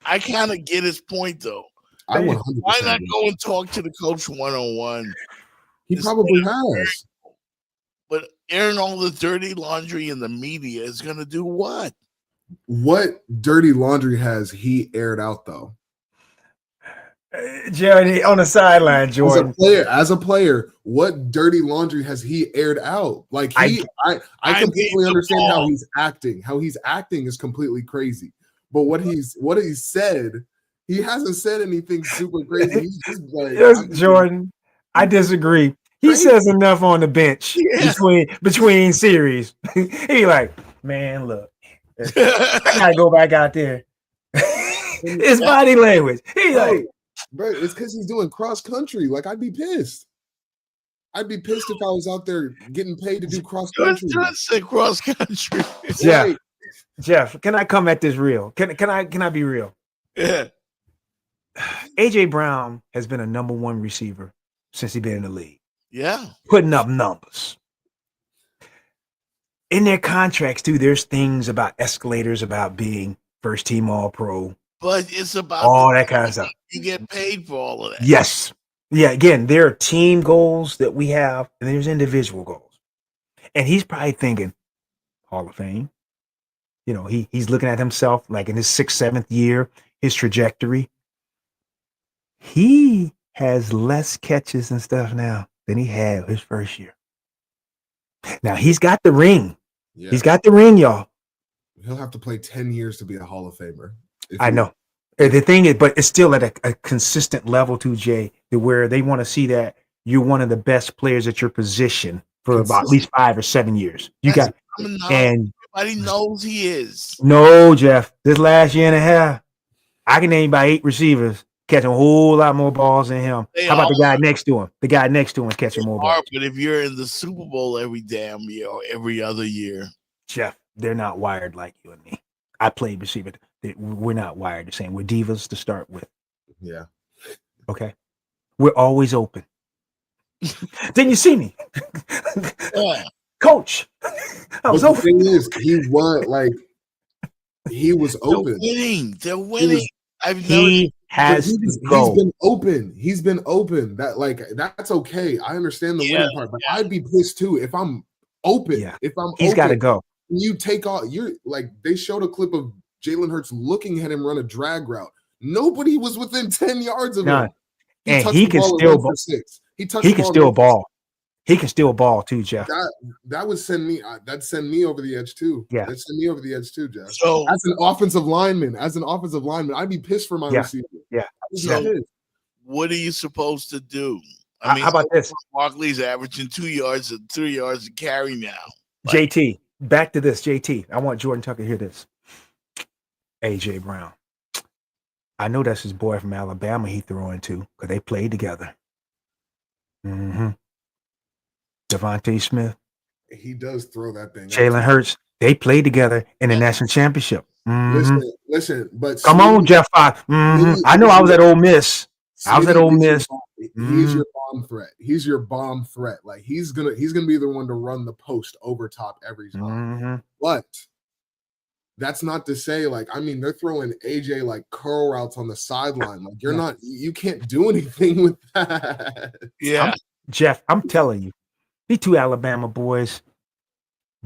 I kind of get his point, though. Why not go and talk to the coach one-on-one? He probably has. But airing all the dirty laundry in the media is going to do what? What dirty laundry has he aired out, though? Jordan, on the sideline, Jordan. As a player, what dirty laundry has he aired out? Like I completely understand how he's acting. How he's acting is completely crazy. But what he said, he hasn't said anything super crazy. He's just like, Jordan, I disagree. He says enough on the bench between series. He like, man, look, I gotta go back out there. His body language. He like, bro, it's because he's doing cross country. Like, I'd be pissed. I'd be pissed if I was out there getting paid to do cross You're country. trying to say cross country. Yeah. Right. Jeff, can I come at this real? Can I be real? Yeah. AJ Brown has been a number one receiver since he's been in the league, Yeah. putting up numbers. In their contracts, too, there's things about escalators about being first team all pro, But it's about all that kind of stuff. you get paid for all of that. Yes. Yeah, again, there are team goals that we have, and there's individual goals. And he's probably thinking, Hall of Fame. You know, he's looking at himself like in his 6th, 7th year, his trajectory. He has less catches and stuff now than he had his first year. Now he's got the ring. Yeah. He's got the ring, y'all. He'll have to play 10 years to be a Hall of Famer. I know. The thing is, but it's still at a consistent level too, Jay, to where they want to see that you're one of the best players at your position for about at least 5 or 7 years. You got, and everybody knows he is. no, Jeff, this last year and a half, I can name about 8 receivers catching a whole lot more balls than him. They How about the are. guy next to him? The guy next to him is catching more balls. But if you're in the Super Bowl every damn year or every other year, Jeff, they're not wired like you and me. I played receiver. We're not wired the same. We're divas to start with. Yeah. Okay. We're always open. Didn't you see me? yeah. Coach. I was But open. the thing is, he was open. They're winning. I've never. He has to go. He's been open. He's been open. That's okay. I understand the winning part, but I'd be pissed too if I'm open. Yeah. If I'm He's open, got to go. you take off. You're like they showed a clip of Jalen Hurts looking at him run a drag route. Nobody was within 10 yards of him. None. And touched he the can ball and still went for ball. 6. He touched He the can ball and still went for ball. He can still ball too, Jeff. that would send me. That'd send me over the edge too. Yeah. That'd send me over the edge too, Jeff. So as an offensive lineman, I'd be pissed for my Yeah. receiver. Yeah. I'd be So- pissed. what are you supposed to do? How about this? Barkley's averaging 2 yards and 3 yards to carry now. JT, back to this. JT, I want Jordan Tucker to hear this. AJ Brown. I know that's his boy from Alabama he threw into because they played together. Mm-hmm. Devontae Smith, He does throw that thing. Jalen Hurts, they played together in the national championship. Mhm. Listen, but Come on, Jeff Fox. Mhm. I know I was at Ole Miss. I was at Ole Miss. He's your bomb threat. He's your bomb threat. Like he's gonna be the one to run the post over top every time. Mhm. But that's not to say they're throwing AJ like curl routes on the sideline. Like you can't do anything with that. Yeah. Jeff, I'm telling you, these 2 Alabama boys.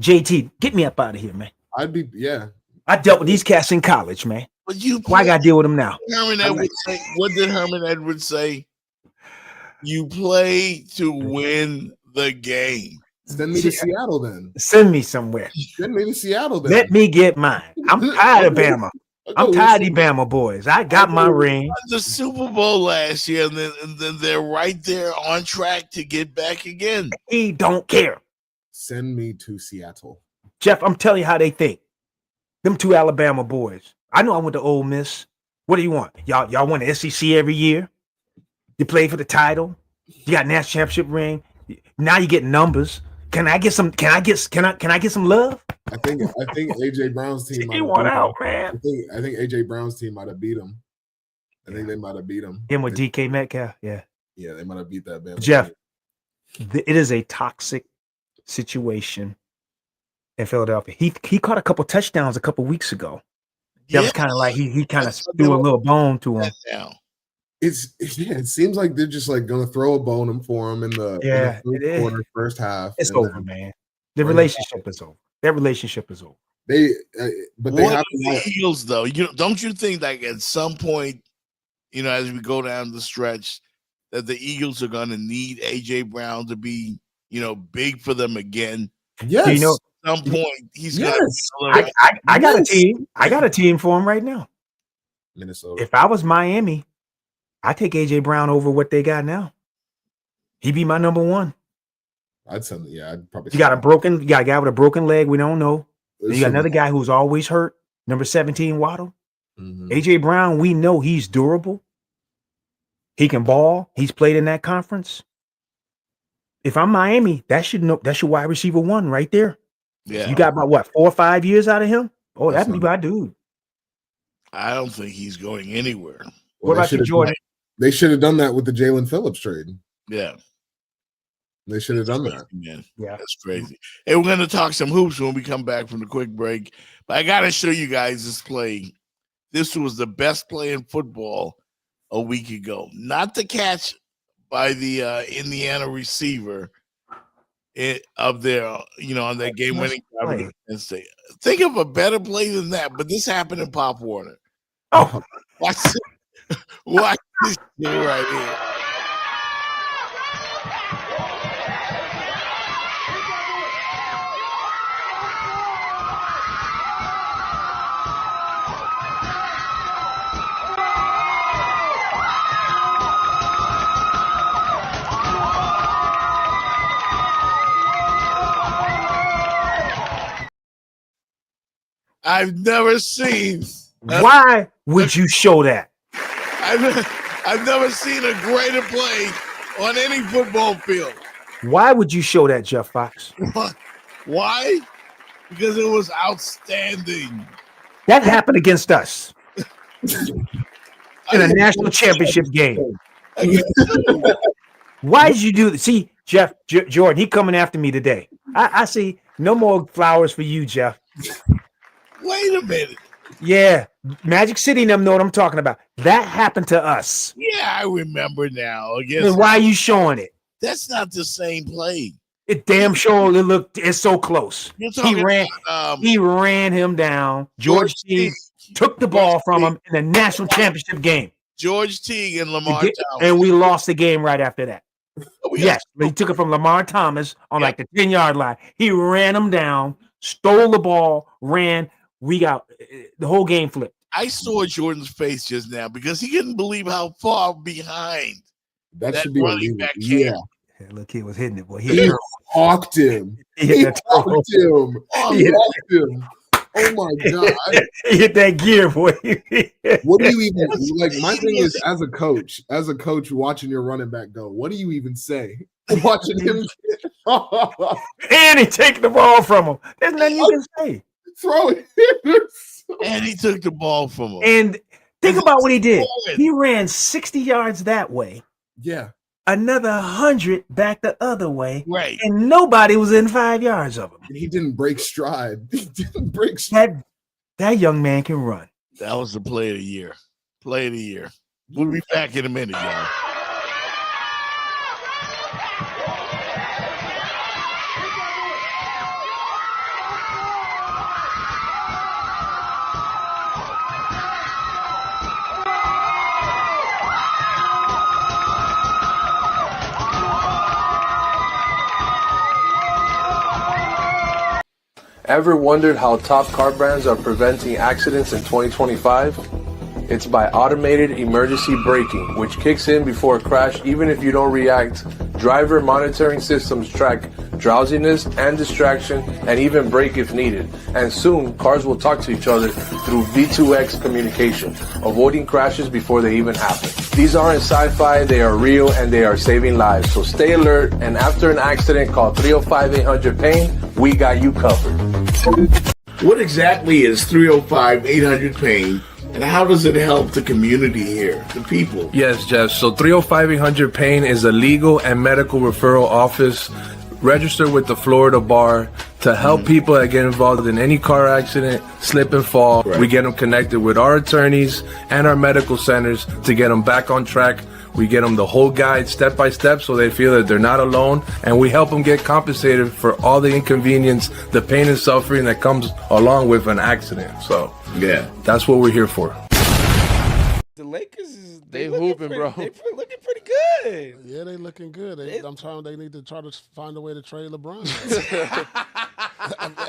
JT, get me up out of here, man. I dealt with these cats in college, man. But you Why I gotta deal with them now? What did Herman Edwards say? You play to win the game. Send me to Seattle then. Send me somewhere. Send me to Seattle then. Let me get mine. I'm tired of Bama. I'm tired of these Bama boys. I got my ring. The Super Bowl last year, and then they're right there on track to get back again. He don't care. Send me to Seattle. Jeff, I'm telling you how they think. Them 2 Alabama boys. I know I went to Ole Miss. What do you want? Y'all win the SEC every year. You play for the title. You got national championship ring. Now you get numbers. Can I get some? Can I get some love? I think AJ Brown's team. He won out, man. I think AJ Brown's team might have beat him. I think they might have beat him. Him with DK Metcalf. Yeah. Yeah, they might have beat that Bama. Jeff, it is a toxic situation in Philadelphia. He caught a couple touchdowns a couple weeks ago. That was kind of like he kind of threw a little bone to him. It seems like they're just like gonna throw a bone for him in the first quarter, first half. It's over, man. The relationship is over. That relationship is over. They What have are the Eagles though? Don't you think like at some point, as we go down the stretch, that the Eagles are gonna need AJ Brown to be, big for them again? Yes. At some point he's Yes. I got a team. I got a team for him right now. Minnesota. If I was Miami, I take AJ Brown over what they got now. He'd be my number 1. I'd probably. You got a guy with a broken leg. We don't know. And you got another guy who's always hurt. Number 17, Waddle. Mm-hmm. AJ Brown, we know he's durable. He can ball. He's played in that conference. if I'm Miami, that's your wide receiver one right there. Yeah. You got about what 4 or 5 years out of him? Oh, That's that'd be not- my dude. I don't think he's going anywhere. What about you, Jordan? They should have done that with the Jalen Phillips trade. Yeah. They should have done that. Man, Yeah. that's crazy. Hey, we're going to talk some hoops when we come back from the quick break. But I got to show you guys this play. This was the best play in football a week ago. Not the catch by the Indiana receiver of their, on that game-winning drive against Penn State. Think of a better play than that, but this happened in Pop Warner. Oh, Watch this shit right here. I've never seen. why would you show that? I've never seen a greater play on any football field. Why would you show that, Jeff Fox? Why? Because it was outstanding. That happened against us in a national championship game. Why did you do that? See, Jeff, Jordan, he coming after me today. I see no more flowers for you, Jeff. Wait a minute. Yeah, Magic City and them know what I'm talking about. That happened to us. Yeah, I remember now. Then why are you showing it? That's not the same play. It damn sure it's so close. You're talking He ran him down. George Teague took the ball from him in the national championship game. George Teague and Lamar Thomas. And we lost the game right after that. Yes, he took it from Lamar Thomas on like the 10-yard line. He ran him down, stole the ball, ran. We got the whole game flipped. I saw Jordan's face just now because he couldn't believe how far behind That should be running illegal. back came. Yeah. That little kid was hitting it, boy. He hawked him. He He hit that hawked him. He hawked him. Oh my God. He hit that gear, boy. What do you even like? My thing is, as a coach watching your running back go, what do you even say? Watching him And he take the ball from him. There's nothing you can say. throw it. And he took the ball from him. And think about what he did. He ran 60 yards that way, Yeah. another 100 back the other way, Right. and nobody was in 5 yards of him. And he didn't break stride. He didn't break stride. That young man can run. That was the play of the year. Play of the year. We'll be back in a minute, y'all. Ever wondered how top car brands are preventing accidents in 2025? It's by automated emergency braking, which kicks in before a crash even if you don't react. Driver monitoring systems track drowsiness and distraction and even brake if needed. And soon, cars will talk to each other through V2X communication, avoiding crashes before they even happen. These aren't sci-fi, they are real and they are saving lives. So stay alert, and after an accident, call 305-800-PAIN. We got you covered. What exactly is 305-800-PAIN, and how does it help the community here, the people? Yes, Jeff. So 305-800-PAIN is a legal and medical referral office registered with the Florida Bar to help people that get involved in any car accident, slip and fall. Right. We get them connected with our attorneys and our medical centers to get them back on track. We get them the whole guide step by step so they feel that they're not alone, and we help them get compensated for all the inconvenience, the pain and suffering that comes along with an accident. So Yeah. that's what we're here for. The Lakers is They looking hooping, pretty- bro. They looking pretty good. Yeah, they looking good. They need to try to find a way to trade LeBron.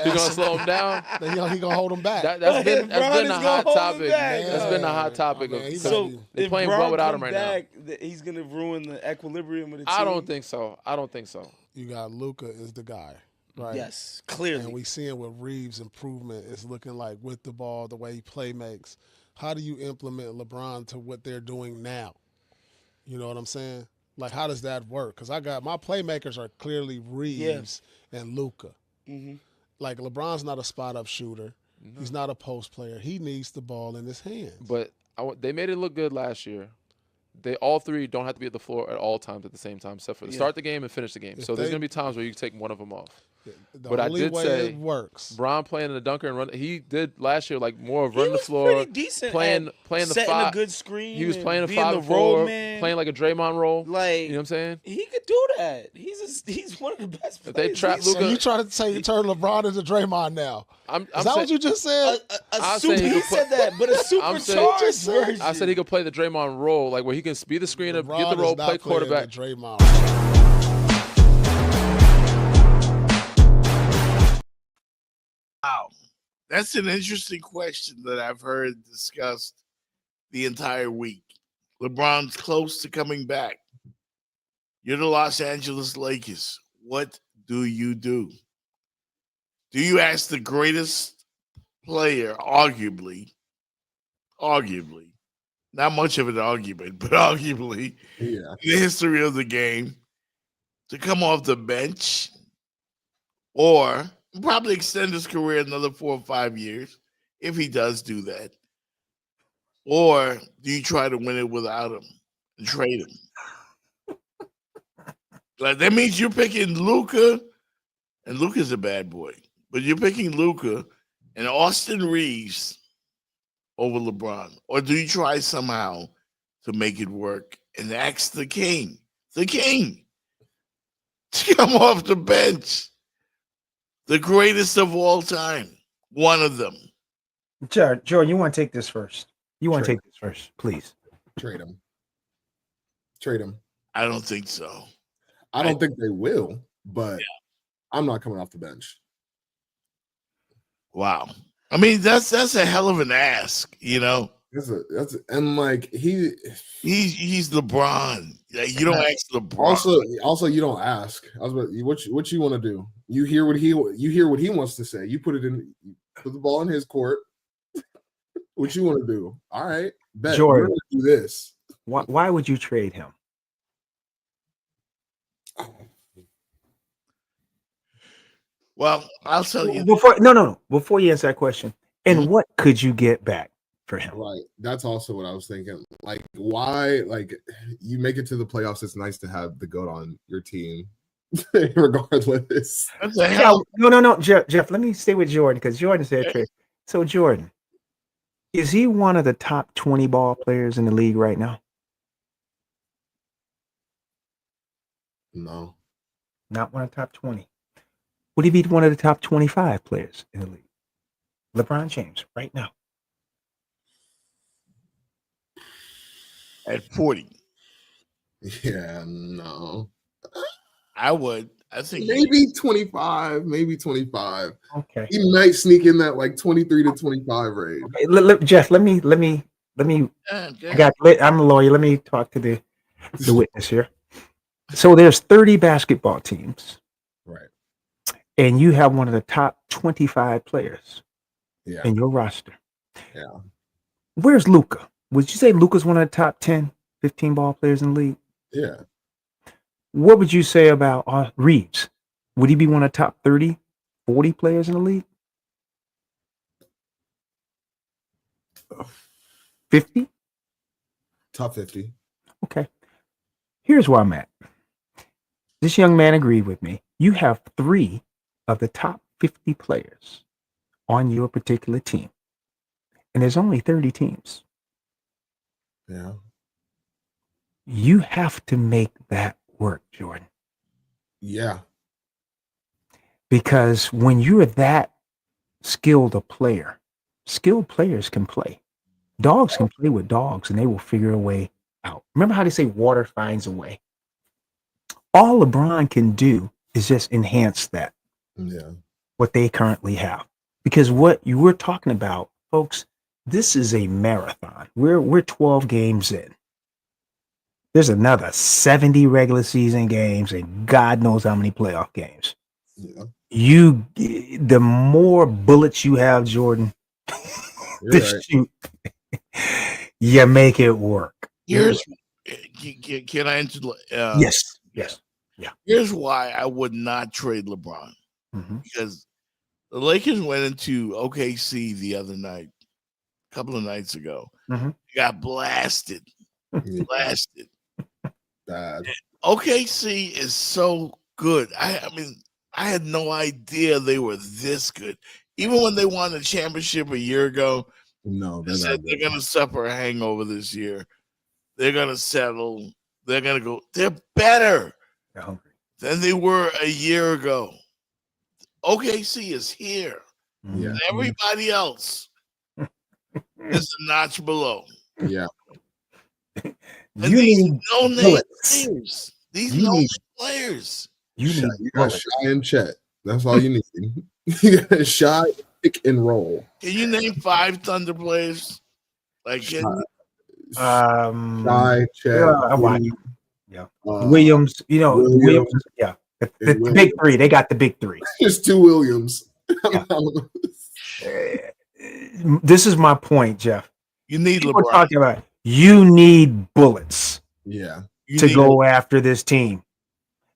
You gonna slow him down? He gonna hold him back. That's been LeBron is a gonna hot hold him topic. back. That's been a hot topic. I mean, he's So they're if playing Bron well without him comes right now. back, he's gonna ruin the equilibrium of the team. I don't think so. I don't think so. You got Luka is the guy, right? Yes, clearly. And we seeing with Reeves' improvement is looking like with the ball, the way he play makes. How do you implement LeBron to what they're doing now? You know what I'm saying? Like, how does that work? Because I got my playmakers are clearly Reeves and Luka. Mm-hmm. Like, LeBron's not a spot-up shooter. No. He's not a post player. He needs the ball in his hands. But they made it look good last year. They all three don't have to be at the floor at all times at the same time, except for the start the game and finish the game. So there's going to be times where you can take one of them off. But I did say it works. Bron playing in the dunker and run. He did last year like more of running the floor, pretty decent playing the setting five. a good screen. He was playing a being 5 the role 4, man. playing like a Draymond role. Like, you know what I'm saying? He could do that. He's one of the best players. If they trap So Luka, you trying to say you turn LeBron into Draymond now? Is that what you just said? He said that, but a supercharged version. I said he could play the Draymond role, like where he can be the screener, get the role, play quarterback. Draymond. Wow. That's an interesting question that I've heard discussed the entire week. LeBron's close to coming back. You're the Los Angeles Lakers. What do? Do you ask the greatest player, arguably, not much of an argument, but arguably, in the history of the game, to come off the bench or probably extend his career another 4 or 5 years if he does do that? Or do you try to win it without him and trade him? Like, that means you're picking Luka, and Luka's a bad boy, but you're picking Luka and Austin Reeves over LeBron. Or do you try somehow to make it work and ask the king, to come off the bench? The greatest of all time. One of them. Jordan, you want to take this first? You want to take this first, please? Trade him. I don't think so. I don't think they will, but I'm not coming off the bench. Wow. I mean, that's a hell of an ask, you know. And like he's LeBron. You don't ask LeBron. Also, you don't ask. I was about, what you want to do? You hear what he wants to say. You put the ball in his court. What you want to do? All right, bet. Jordan, do this. Why would you trade him? Well, I'll tell you. Before you answer that question, and what could you get back for him? Right. That's also what I was thinking. Like, why? Like, you make it to the playoffs. It's nice to have the GOAT on your team, regardless. What the hell? No, Jeff. Let me stay with Jordan because Jordan said trade. So, Jordan, is he one of the top 20 ball players in the league right now? No. Not one of the top 20. Would he be one of the top 25 players in the league? LeBron James, right now. At 40. Yeah, no. I would. I think maybe 25, maybe 25. Okay. He might sneak in that like 23 to 25 range. Okay, Jeff, let me. I'm a lawyer. Let me talk to the witness here. So there's 30 basketball teams. Right. And you have one of the top 25 players in your roster. Yeah. Where's Luka? Would you say Luka's one of the top 10, 15 ball players in the league? Yeah. What would you say about Reeves? Would he be one of the top 30, 40 players in the league? 50? Top 50. Okay. Here's where I'm at. This young man agreed with me. You have 3 of the top 50 players on your particular team. And there's only 30 teams. Yeah. You have to make that work, Jordan. Yeah. Because when you're that skilled a player, skilled players can play. Dogs can play with dogs and they will figure a way out. Remember how they say water finds a way? All LeBron can do is just enhance that. Yeah. What they currently have. Because what you were talking about, folks, this is a marathon. We're 12 games in. There's another 70 regular season games and God knows how many playoff games. Yeah. The more bullets you have, Jordan, to shoot, you make it work. Here's Can I answer? Yes. Yes. Yeah. Here's why I would not trade LeBron. Because the Lakers went into OKC the other night, a couple of nights ago. Got blasted. Blasted. Bad. OKC is so good. I mean, I had no idea they were this good. Even when they won the championship a year ago, they said they're going to suffer a hangover this year. They're going to settle. They're going to go. They're better than they were a year ago. OKC is here. And everybody else is a notch below. Yeah. And these no-name players. These no-name players. You got Shy and Chet. That's all you need. You got Shy, pick and roll. Can you name 5 Thunder players? Like Shy, Chet. Williams. Williams. Yeah. The big three. They got the big three. There's 2 Williams. This is my point, Jeff. You need LeBron. LeBron. Talking about you need bullets. Yeah. To go after this team.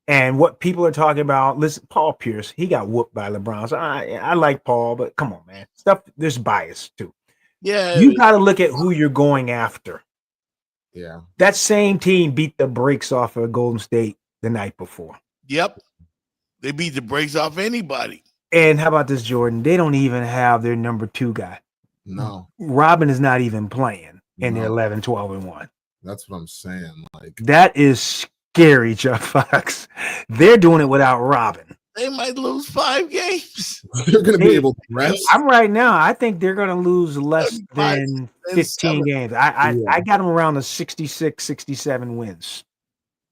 And what people are talking about, listen, Paul Pierce, he got whooped by LeBron. So I like Paul, but come on, man. There's bias too. Yeah. You got to look at who you're going after. Yeah. That same team beat the brakes off of Golden State the night before. Yep. They beat the brakes off anybody. And how about this, Jordan? They don't even have their number 2 guy. No. Robin is not even playing in their 11, 12, and 1. That's what I'm saying. Like that is scary, Jeff Fox. They're doing it without Robin. They might lose 5 games. They're going to be able to rest. I'm right now. I think they're going to lose less than 15 games. I got them around the 66, 67 wins.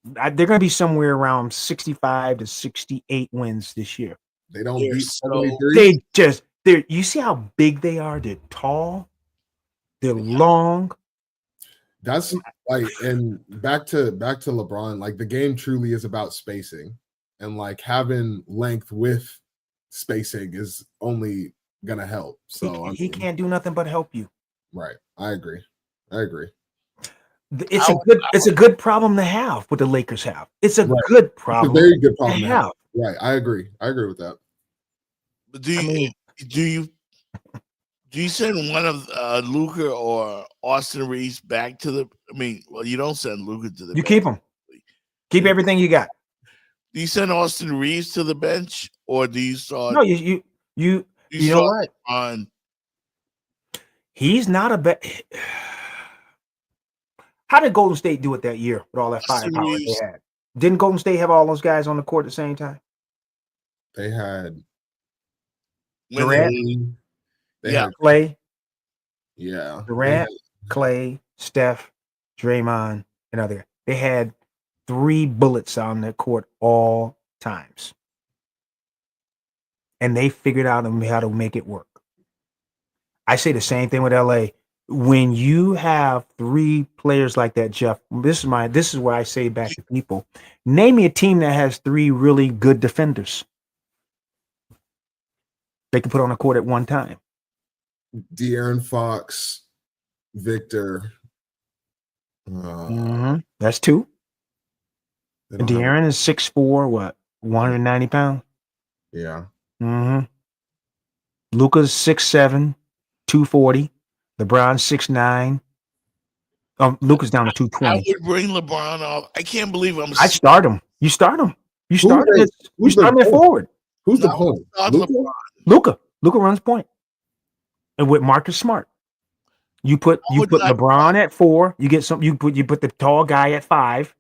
They're going to be somewhere around 65 to 68 wins this year. They don't beat 73. You see how big they are? They're tall. They're long. That's like, and back to LeBron, like the game truly is about spacing, and like having length with spacing is only gonna help. So he can't do nothing but help you. Right. I agree. It's a good problem to have. What the Lakers have. It's a good problem. It's a very good problem to have. Right. I agree with that. But do you send one of Luka or Austin Reeves back to the? I mean, well, you don't send Luka to the. You bench. keep him. Keep everything you got. Do you send Austin Reeves to the bench, or do you start? No, you know what? On he's not a bet. How did Golden State do it that year with all that firepower they had? Didn't Golden State have all those guys on the court at the same time? They had Durant. They had Clay. Yeah. Durant, Clay, Steph, Draymond, and other. They had 3 bullets on their court all times. And they figured out how to make it work. I say the same thing with LA. When you have 3 players like that, Jeff, this is where I say back to people. Name me a team that has 3 really good defenders they can put on the court at one time. De'Aaron Fox, Victor. That's 2. And De'Aaron is 6'4", 190 pounds? Yeah. Luka's 6'7", 240. LeBron 6'9". Luka's down to 220. I would bring LeBron off. I can't believe I start him. You start him. You start him at forward. Who's the point? Luka. Luka runs point. And with Marcus Smart. You put LeBron at 4. You get some. You put the tall guy at 5,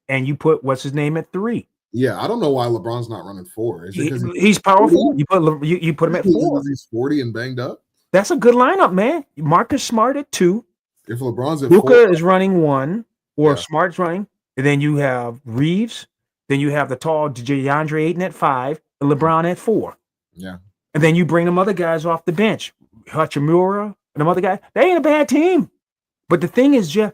and you put what's his name at 3. Yeah, I don't know why LeBron's not running 4. Is it because he's powerful? You put him at 4. He's 40 and banged up. That's a good lineup, man. Marcus Smart at 2. If LeBron's at Luka 4, is running 1, or Smart's running, and then you have Reeves. Then you have the tall DeAndre Ayton at 5, and LeBron at 4. Yeah, and then you bring them other guys off the bench, Hachimura and them other guys. They ain't a bad team, but the thing is, Jeff,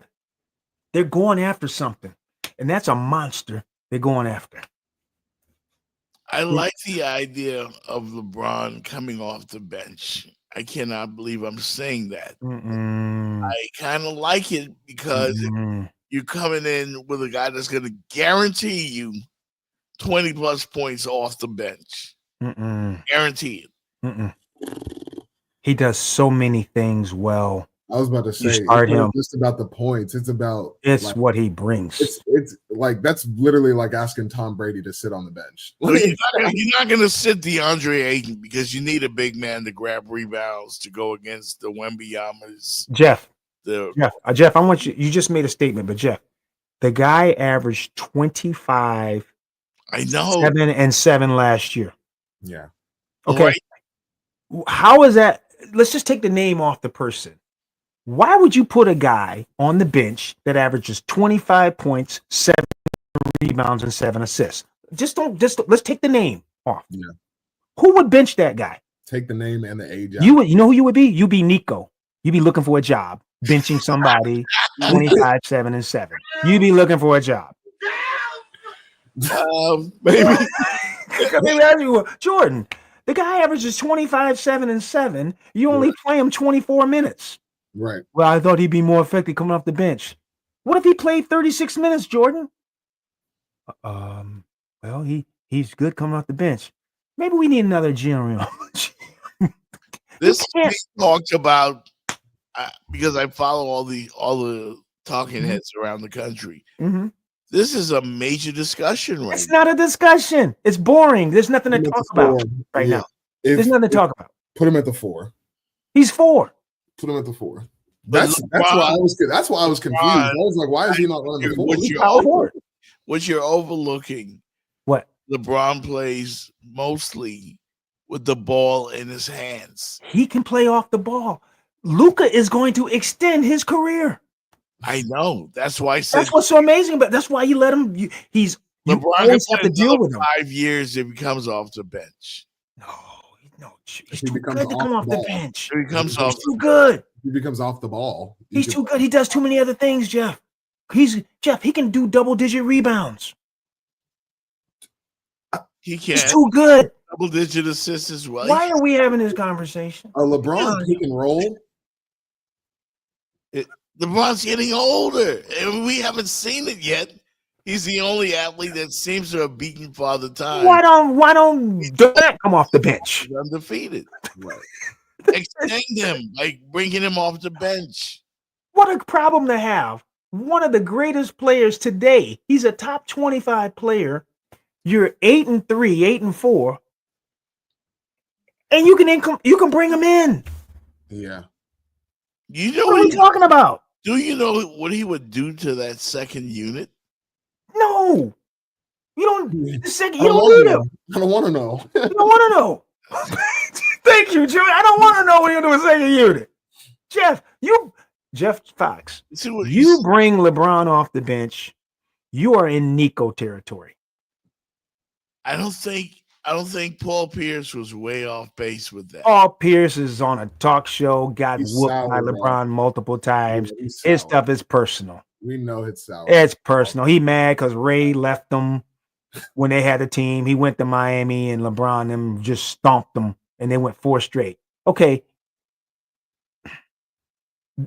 they're going after something, and that's a monster they're going after. I like the idea of LeBron coming off the bench. I cannot believe I'm saying that. I kind of like it because you're coming in with a guy that's going to guarantee you 20 plus points off the bench. Guaranteed. He does so many things well. I was about to say, it's not just about the points. It's about what he brings. It's like that's literally like asking Tom Brady to sit on the bench. So you're not going to sit DeAndre Ayton because you need a big man to grab rebounds to go against the Wembeyamas. Jeff, I want you. You just made a statement, but Jeff, the guy averaged 25. I know 7 and 7 last year. Yeah. Okay. Right. How is that? Let's just take the name off the person. Why would you put a guy on the bench that averages 25 points, 7 rebounds, and 7 assists? Let's take the name off. Yeah. Who would bench that guy? Take the name and the age out. You know who you would be? You'd be Nico. You'd be looking for a job, benching somebody 25, 7, and 7. You'd be looking for a job. Maybe. Jordan, the guy averages 25, 7, and 7. You only play him 24 minutes. Right. Well, I thought he'd be more effective coming off the bench. What if he played 36 minutes, Jordan? Well, he's good coming off the bench. Maybe we need another general. This is talked about because I follow all the talking heads around the country. Mm-hmm. This is a major discussion right It's not a discussion. It's boring. There's nothing to talk about right now. There's nothing to talk about. Put him at the 4. He's 4. Put him at the 4. That's why I was confused. I was like, why is he not running the 4? What you're overlooking? What? LeBron plays mostly with the ball in his hands. He can play off the ball. Luka is going to extend his career. I know. That's why I said that's what's so amazing. But that's why you let him. You always have to deal with him. 5 years if he comes off the bench. No, he's too good to come off the bench. He comes off. He's too good. He becomes off the ball. He's too good. He does too many other things, Jeff. He can do double-digit rebounds. He can. He's too good. Double-digit assists as well. Why are we having this conversation? A LeBron pick and roll. LeBron's getting older, and we haven't seen it yet. He's the only athlete that seems to have beaten Father Time. Why don't Durant come off the bench? He's undefeated. Right. Extend him, like bringing him off the bench. What a problem to have. One of the greatest players today. He's a top 25 player. You're 8-3, 8-4, and you can bring him in. Yeah. You know what are we talking about? Do you know what he would do to that second unit? No, you don't. The second, you don't need him. I don't want to know. You don't want to know. Thank you, Joey. I don't want to know what you're doing second unit. Jeff Fox. You bring LeBron off the bench, you are in Nico territory. I don't think Paul Pierce was way off base with that. Paul Pierce is on a talk show, got whooped by LeBron multiple times. His stuff is personal. We know it's sour. It's personal. He mad because Ray left them when they had a team. He went to Miami and LeBron them just stomped them and they went 4 straight. Okay.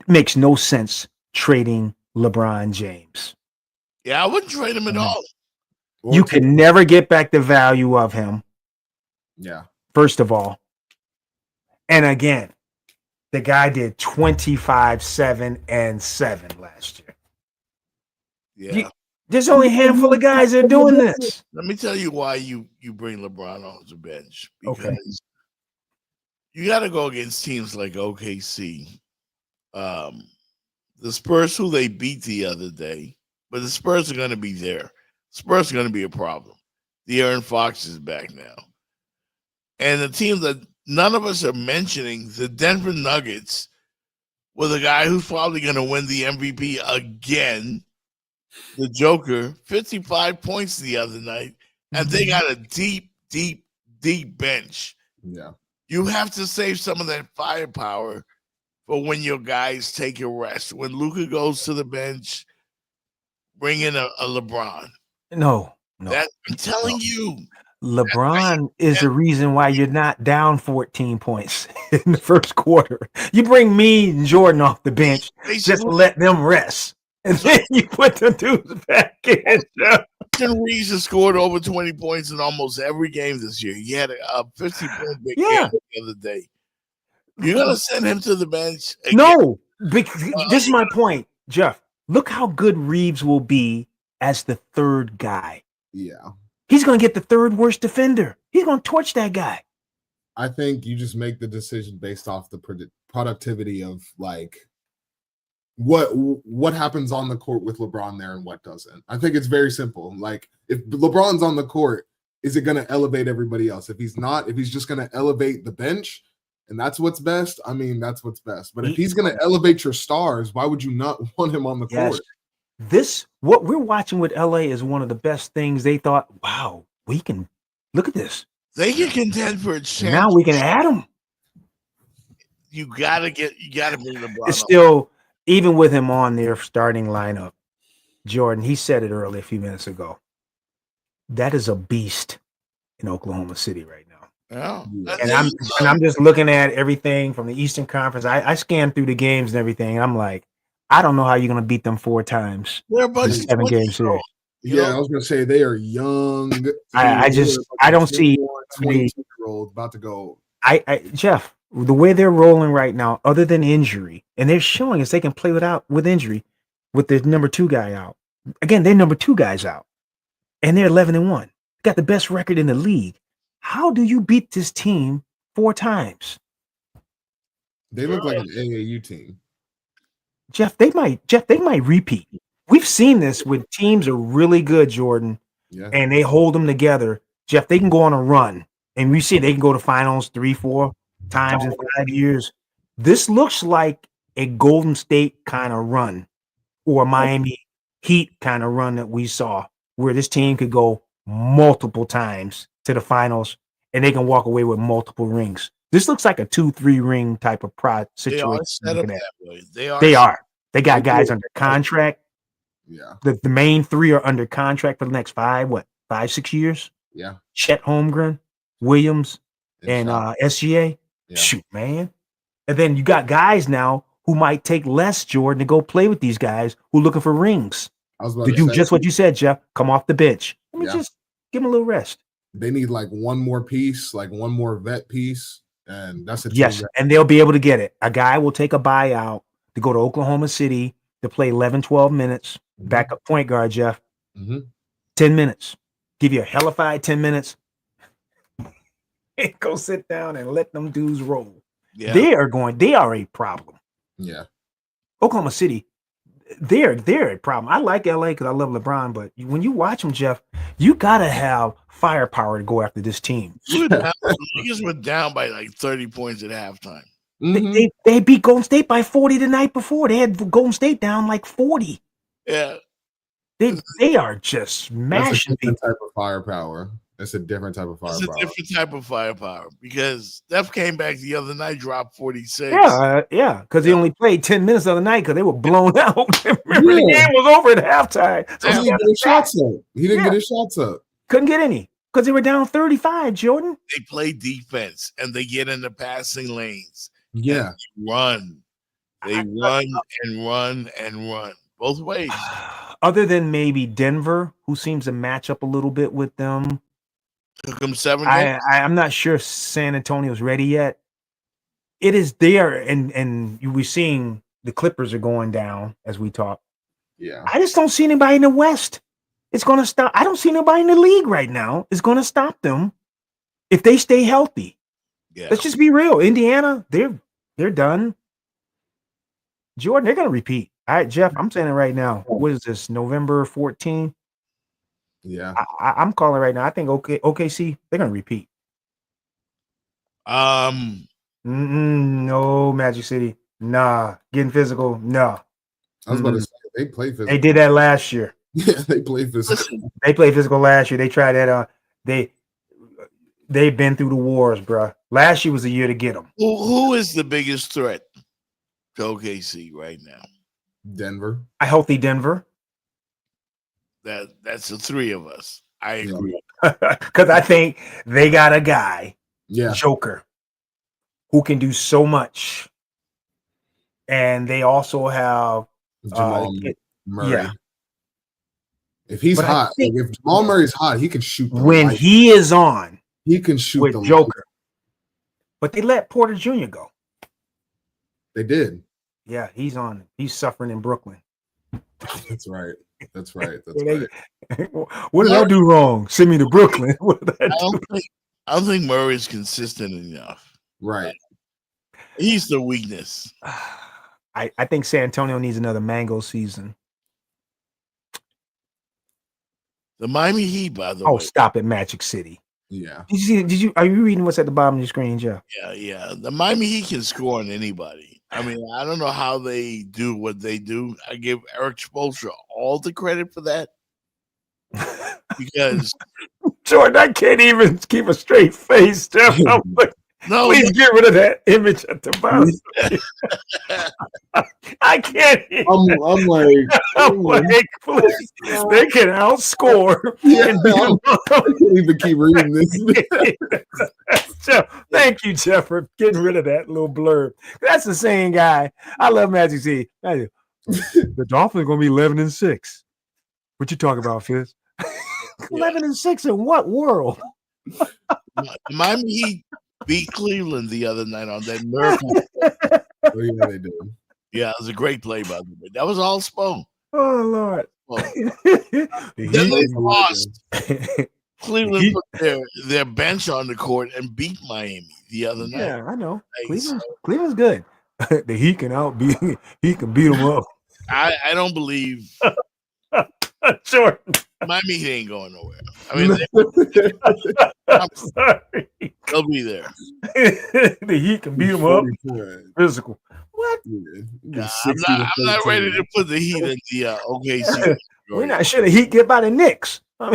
Makes no sense trading LeBron James. Yeah, I wouldn't trade him at all. You can never get back the value of him. Yeah. First of all. And again, the guy did 25, 7, and 7 last year. Yeah. There's only a handful of guys that are doing this. Let me tell you why you bring LeBron off the bench. Because you got to go against teams like OKC. The Spurs, who they beat the other day, but the Spurs are going to be there. Spurs are going to be a problem. De'Aaron Fox is back now. And the team that none of us are mentioning, the Denver Nuggets, with a guy who's probably going to win the MVP again, the Joker, 55 points the other night, and they got a deep, deep, deep bench. Yeah. You have to save some of that firepower for when your guys take a rest. When Luka goes to the bench, bring in a LeBron. No. I'm telling you. LeBron is the reason why you're not down 14 points in the first quarter. You bring me and Jordan off the bench, just let them rest. and then you put the dudes back in. Austin Reeves has scored over 20 points in almost every game this year. He had a 50-point big game the other day. You're gonna send him to the bench again? No, this is my point, Jeff. Look how good Reeves will be as the third guy. Yeah. He's going to get the third worst defender. He's going to torch that guy. I think you just make the decision based off the productivity of like what happens on the court with LeBron there and what doesn't. I think it's very simple. Like if LeBron's on the court, is it going to elevate everybody else? If he's not, if he's just going to elevate the bench and that's what's best, I mean, that's what's best. But if he's going to elevate your stars, why would you not want him on the court? What we're watching with LA is one of the best things. They thought, wow, we can look at this. They can contend for a chance. Now we can add him. You gotta bring LeBron. It's still, even with him on their starting lineup, Jordan, he said it earlier a few minutes ago. That is a beast in Oklahoma City right now. Yeah. And I'm just looking at everything from the Eastern Conference. I scanned through the games and everything. And I'm like, I don't know how you're going to beat them 4 times. They're a bunch in 7 game series. Yeah, I was going to say they are young. I don't see 22-year-old about to go. Jeff, the way they're rolling right now, other than injury, and they're showing us they can play with injury with their number 2 guy out. Again, their number 2 guy's out, and they're 11-1. Got the best record in the league. How do you beat this team 4 times? They look like an AAU team. Jeff, they might repeat. We've seen this when teams are really good, Jordan, and they hold them together. Jeff, they can go on a run, and we see they can go to finals 3-4 times in 5 years. This looks like a Golden State kind of run or Miami Heat kind of run that we saw, where this team could go multiple times to the finals, and they can walk away with multiple rings. This looks like a 2-3 ring type of situation. They are set up that way. They are. They got guys under contract. Yeah. The main 3 are under contract for the next 5-6 years. Yeah. Chet Holmgren, Williams, and SGA. Yeah. Shoot, man. And then you got guys now who might take less, Jordan, to go play with these guys who are looking for rings. I was about to to do say, just what you said, Jeff. Come off the bench. Let me just give them a little rest. They need like one more piece, like one more vet piece. And that's it. Yes, and they'll be able to get it. A guy will take a buyout to go to Oklahoma City to play 11, 12 minutes. Backup point guard, Jeff. 10 minutes. Give you a hellified 10 minutes. Go sit down and let them dudes roll. Yeah. They are a problem. Yeah. Oklahoma City, they're a problem. I like LA because I love LeBron, but when you watch them, Jeff, you gotta have firepower to go after this team. Niggas were down by like 30 points at halftime. They beat Golden State by 40 the night before. They had Golden State down like 40. Yeah. They are just smashing people. Type of firepower. It's a different type of firepower. It's a different type of firepower because Steph came back the other night, dropped 46. Yeah, because he only played 10 minutes the other night because they were blown out. Remember, the game was over at halftime. So he didn't get his shots up. He didn't get his shots up. Couldn't get any because they were down 35, Jordan. They play defense and they get in the passing lanes. Yeah. They run and run both ways. Other than maybe Denver, who seems to match up a little bit with them. Took them 7 games. I'm not sure if San Antonio's ready yet. It is there, and we're seeing the Clippers are going down as we talk. Yeah. I just don't see anybody in the West. It's going to stop. I don't see nobody in the league right now. It's going to stop them if they stay healthy. Yeah. Let's just be real. Indiana, they're done. Jordan, they're going to repeat. All right, Jeff, I'm saying it right now. What is this, November 14? Yeah. I'm calling right now. I think OKC, they're going to repeat. No, Magic City. Nah. Getting physical. No. I was about to say, they play physical. They did that last year. Yeah, they play physical. They played physical last year. They tried that. They've been through the wars, bro. Last year was the year to get them. Who is the biggest threat to OKC right now? Denver. A healthy Denver. That's the 3 of us. I agree. Because I think they got a guy, Joker, who can do so much. And they also have Murray. Yeah. If he's But I hot, think- like if Jamal Murray's hot, he can shoot the when light. he is on He can shoot with the Joker. But they let Porter Jr. go. They did. Yeah, he's on. He's suffering in Brooklyn. That's right. That's right. That's What right. what did I do wrong? Send me to Brooklyn. What did I do? I don't think Murray's consistent enough. Right. He's the weakness. I think San Antonio needs another mango season. The Miami Heat, by the Oh, way. stop it, Magic City. Yeah. Are you reading what's at the bottom of your screen, Jeff? Yeah. The Miami Heat can score on anybody. I mean, I don't know how they do what they do. I give Eric Spoelstra all the credit for that. Because Jordan, I can't even keep a straight face, Jeff. I'm like, no, please get rid of that image at the bottom. I can't. I'm like, please. They can outscore. Yeah, and beat 'em up. I can't even keep reading this. Jeff, thank you, Jeff, for getting rid of that little blurb. That's the same guy. I love Magic City. The Dolphins are going to be 11-6. What you talking about, Fizz? 11-6 in what world? Miami Heat beat Cleveland the other night on that miracle. Oh, yeah, they did. Yeah, it was a great play, by the way. That was all Spo. Oh, Lord. Then they lost. Cleveland put their bench on the court and beat Miami the other night. Yeah, I know. Like, Cleveland's good. He can beat them up. I don't believe Sure. Miami Heat ain't going nowhere. I mean, I'm sorry. they'll be there. The Heat can beat them up. Physical. What? Yeah, I'm not ready to put the Heat in the OKC. We're not sure the Heat get by the Knicks. I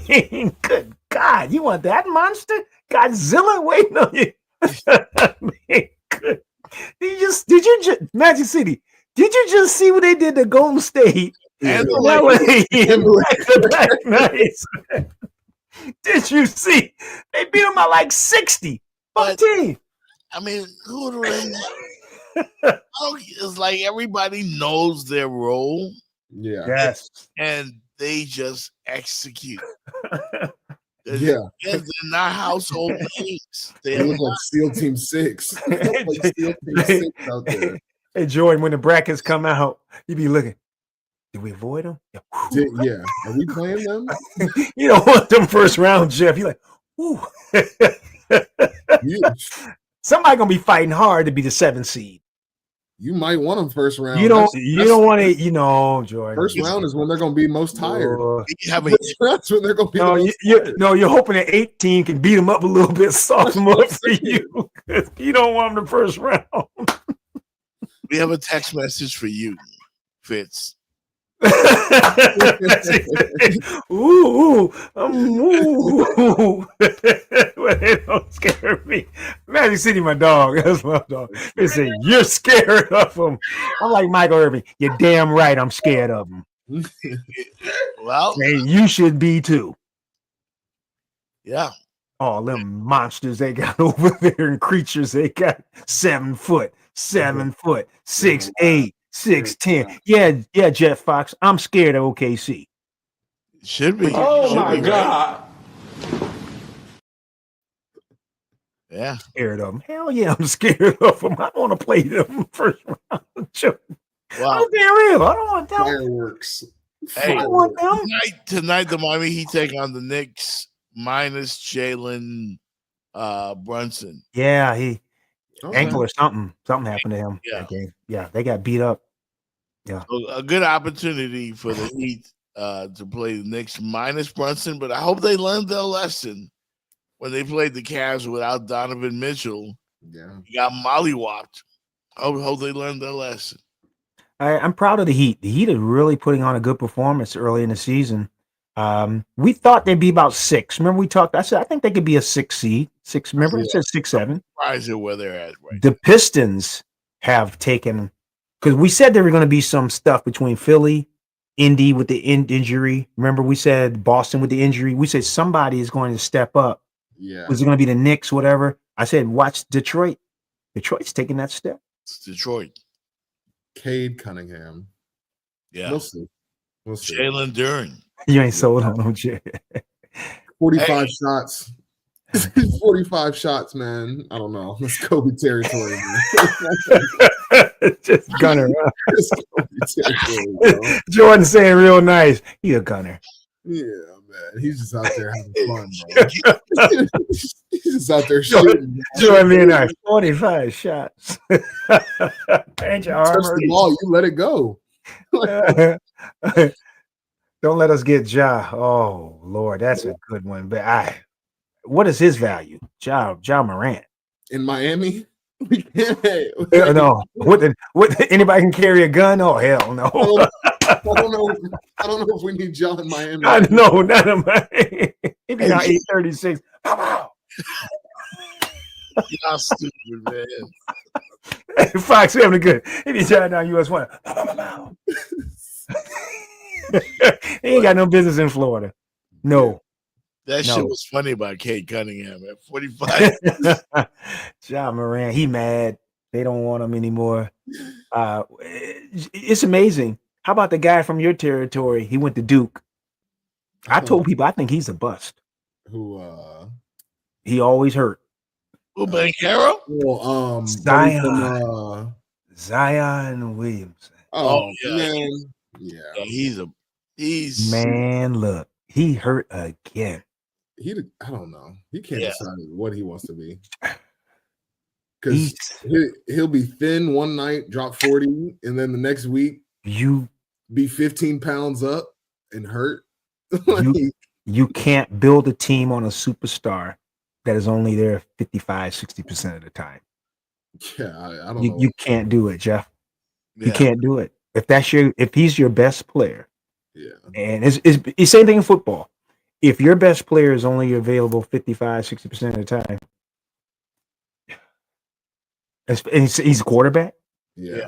mean, good God, you want that monster Godzilla waiting on you? I mean, good. Did you just Magic City? Did you just see what they did to Golden State? And Nice. Did you see? They beat them by like 60. But, 14. I mean, who do they? It's like everybody knows their role. Yeah. Yes. And they just execute. Yeah. They're not household names. They look like SEAL Team 6. Like SEAL Team 6 out there. Hey, Jordan, when the brackets come out, you be looking. Did we avoid them? Yeah. Are we playing them? You don't want them first round, Jeff. You're like, ooh. Somebody gonna be fighting hard to be the 7th seed. You might want them first round. You don't want to, Jordan. First round is when they're going to be most tired. That's when they're going to be most tired. You're hoping that 18 can beat them up a little bit, soft them up for you. You don't want them the first round. We have a text message for you, Fitz. Ooh. They don't scare me. Magic City, my dog. That's my dog. They say you're scared of him. I'm like Michael Irvin. You're damn right. I'm scared of him. Well, and you should be too. Yeah. All them monsters they got over there and creatures they got 7 foot, 6'8", 6'10". Yeah, Jet Fox. I'm scared of OKC. Should be. Oh Should my be, God. Yeah. Scared of them. Hell yeah, I'm scared of them. I want to play them first round. Wow. I'm being real. I don't want them. Fireworks. Hey, I want them. Tonight the Miami Heat take on the Knicks minus Jalen Brunson. Yeah, he ankle or something. Something happened to him. Yeah. That game. Yeah, they got beat up. Yeah. So a good opportunity for the Heat to play the Knicks minus Brunson, but I hope they learned their lesson when they played the Cavs without Donovan Mitchell. Yeah. He got mollywopped. I hope they learned their lesson. I'm proud of the Heat. The Heat are really putting on a good performance early in the season. We thought they'd be about 6. Remember we talked? I said I think they could be a 6 seed. 6. Remember we said 6, 7. Surprised at where they're at right The Pistons have taken because we said there were going to be some stuff between Philly, Indy with the injury. Remember we said Boston with the injury. We said somebody is going to step up. Yeah. Was it going to be the Knicks? Whatever. I said watch Detroit. Detroit's taking that step. It's Detroit. Cade Cunningham. Yeah. We'll see. We'll see. Jalen Duren. You ain't sold on him, Jay. 45 shots. 45 shots, man. I don't know. That's Kobe territory, man. Just gunner. It's Kobe territory, bro. Jordan saying real nice. He a gunner. Yeah, man. He's just out there having fun, bro. He's just out there shooting. Jordan being nice. 45 shots. Paint your Touch armor. the ball, you let it go. Don't let us get Ja. Oh Lord, that's a good one. But what is his value? Ja Morant In Miami? We can't. No. What anybody can carry a gun? Oh hell no. I don't know if we need John in Miami. No, not in Miami. If you're not 836. Y'all stupid, man. Hey, Fox having a good. If you try down US 1. He ain't got no business in Florida. No. That No. shit was funny about Kate Cunningham at 45. Ja Morant, he mad. They don't want him anymore. It's amazing. How about the guy from your territory? He went to Duke. I told people I think he's a bust. Who He always hurt. Who, Banchero? well, Zion. Zion Williamson. Oh, yeah. man. Yeah. Yeah, he's Man, look, he hurt again. I don't know. He can't Yeah. decide what he wants to be. Because he'll be thin one night, drop 40, and then the next week You be 15 pounds up and hurt. you can't build a team on a superstar that is only there 55, 60% of the time. Yeah, I don't know. You can't do it, Jeff. You Yeah. can't do it. If he's your best player, Yeah. and it's the same thing in football. If your best player is only available 55, 60% of the time, and he's a quarterback. Yeah.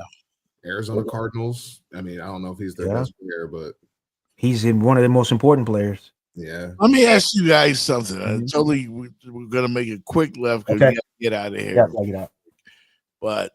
Arizona Cardinals. I mean, I don't know if he's their Yeah. best player, but He's in one of the most important players. yeah. Let me ask you guys something. Mm-hmm. We're going to make a quick left because Okay. we got to get out of here. Yeah, plug it out. But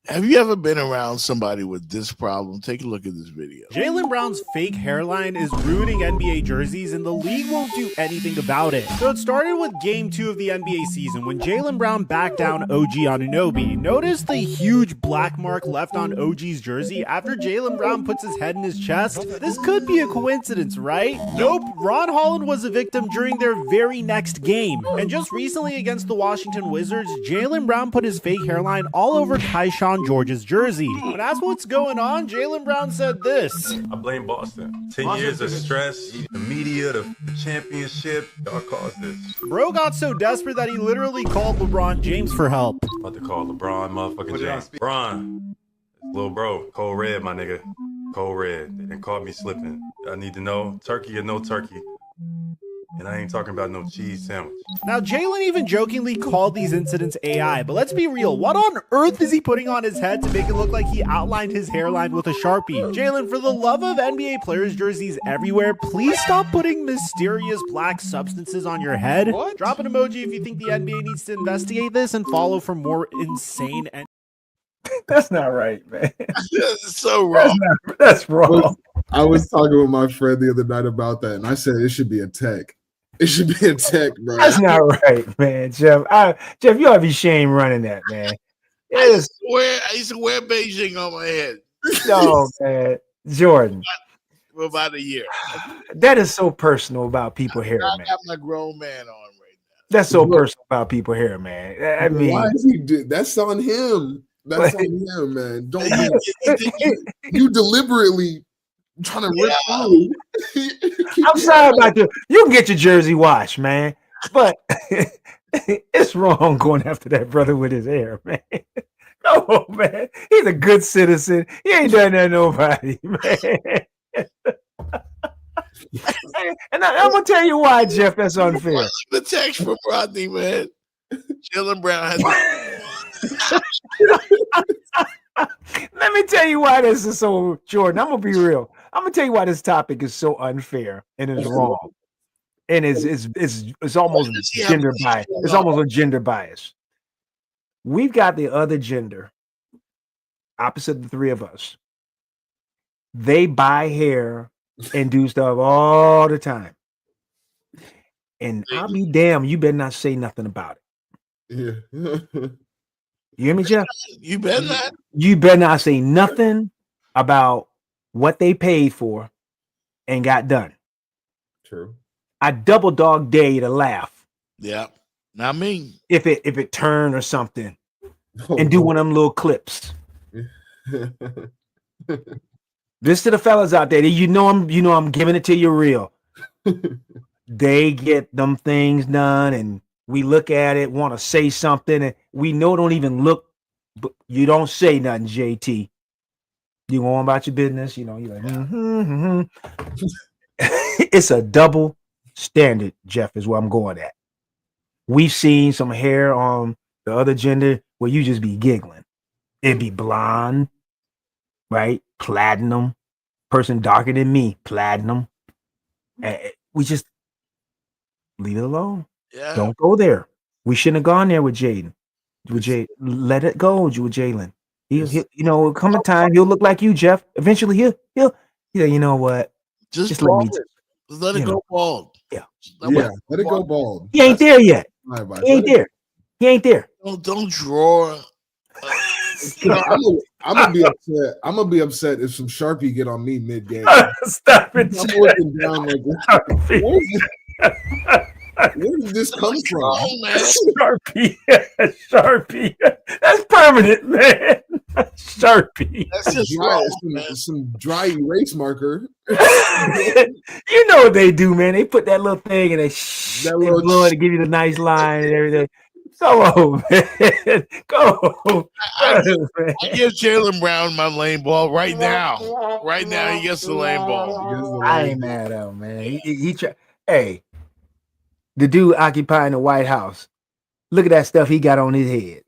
have you ever been around somebody with this problem? Take a look at this video. Jaylen Brown's fake hairline is ruining NBA jerseys, and the league won't do anything about it. So it started with Game 2 of the NBA season when Jaylen Brown backed down OG Anunoby. Notice the huge black mark left on OG's jersey after Jaylen Brown puts his head in his chest? This could be a coincidence, right? Nope. Ron Holland was a victim during their very next game. And just recently against the Washington Wizards, Jaylen Brown put his fake hairline all over Tyshawn George's jersey. When asked what's going on, Jaylen Brown said this. I blame Boston. 10 years of stress, the media, the championship, y'all caused this. Bro got so desperate that he literally called LeBron James for help. About to call LeBron motherfucking James. LeBron, little bro, cold red, my nigga. Cold red. They done caught me slipping. I need to know, turkey or no turkey. And I ain't talking about no cheese sandwich. Now, Jaylen even jokingly called these incidents AI, but let's be real, what on earth is he putting on his head to make it look like he outlined his hairline with a Sharpie? Jaylen, for the love of NBA players' jerseys everywhere, please stop putting mysterious black substances on your head. What? Drop an emoji if you think the NBA needs to investigate this and follow for more insane and That's not right, man. That's so wrong. That's wrong. I was talking with my friend the other night about that, and I said it should be a tech. It should be a tech, bro. That's not right, man, Jeff. Jeff, you ought to be ashamed running that, man. I used to wear Beijing on my head. No, man. Jordan. For about a year. That is so personal about people hair, I man. got my grown man on right That's so personal about people hair, man. I mean, why is he do? That's on him. That's on him, man. Don't you deliberately trying to rip through. I'm sorry about you. You can get your jersey washed, man, but it's wrong going after that brother with his hair, man. Come on, man. He's a good citizen. He ain't done that to nobody, man. And I'm gonna tell you why, Jeff. That's unfair. The text from Rodney, man. Jaylen Brown has. Let me tell you why this is so, Jordan. I'm gonna be real. I'm gonna tell you why this topic is so unfair and is wrong, and it's almost gender bias. It's almost a gender bias. We've got the other gender, opposite the three of us, They buy hair and do stuff all the time. And I'll be damned, you better not say nothing about it. Yeah. You hear me, Jeff? You better not. You better not say nothing about what they paid for and got done. True. I double dog dare you to laugh. Yeah. Not me. If it turned or something. And do one of them little clips. This to the fellas out there. You know I'm giving it to you real. They get them things done and we look at it, want to say something, and we know don't even look, but you don't say nothing, JT. You go on about your business, you're like, It's a double standard, Jeff, is where I'm going at. We've seen some hair on the other gender where you just be giggling. It'd be blonde, right? Platinum. Person darker than me, platinum. We just leave it alone. Yeah. Don't go there. We shouldn't have gone there with Jaden. Let it go with Jalen. He'll come a time he'll look like you, Jeff. Eventually he'll you know what? Just let it go bald. Yeah. Let it go bald. He ain't there yet. He ain't there. Don't draw. I'm gonna be upset. I'm gonna be upset if some Sharpie get on me mid game. Stop it. I'm looking down like, where did this come from? Sharpie. That's permanent, man. Sharpie. That's just some dry erase marker. You know what they do, man? They put that little thing and they blow it to give you the nice line and everything. Come on, man. Go. I give Jaylen Brown my lane ball right now. Right now, he gets the lane ball. I ain't mad at him, man. Hey, the dude occupying the White House. Look at that stuff he got on his head.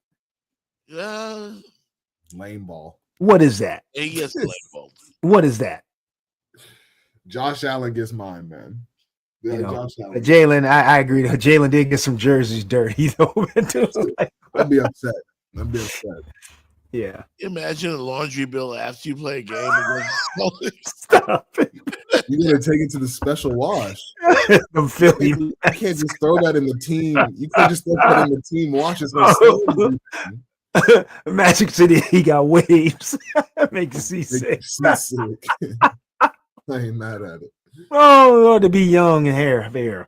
Lane ball. What is that? He gets the lane ball. What is that? Josh Allen gets mine, man. Yeah, Jalen, I agree. Jalen did get some jerseys dirty, though. I'd be upset. Yeah. Imagine a laundry bill after you play a game against. Stop it. You're gonna take it to the special wash. I'm feeling you. You can't just throw that in the team. You can't just throw that in the team wash. Magic City, he got waves. Makes you sick. I ain't mad at it. Oh, Lord, to be young and hair.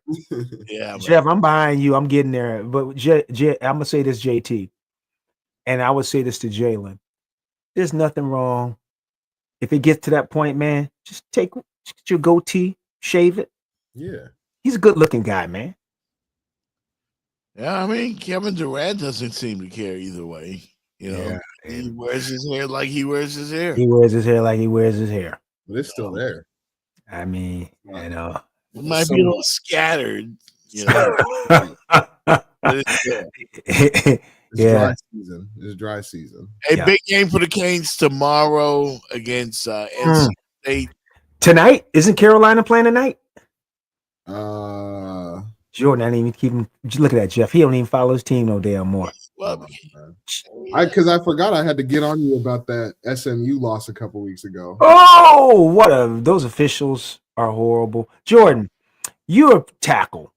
Yeah, Jeff, I'm behind you. I'm getting there. But I'm gonna say this, JT, and I would say this to Jalen. There's nothing wrong. If it gets to that point, man, just get your goatee, shave it. Yeah. He's a good-looking guy, man. Yeah, I mean, Kevin Durant doesn't seem to care either way. He wears his hair like he wears his hair. He wears his hair like he wears his hair. But it's still there. I mean, it might be a little scattered, It's dry season. A big game for the Canes tomorrow against NC State. Tonight? Isn't Carolina playing tonight? Jordan, I didn't even keep him. Look at that, Jeff. He don't even follow his team no damn more. Because I forgot I had to get on you about that SMU loss a couple weeks ago. Oh, those officials are horrible. Jordan, you're a tackle.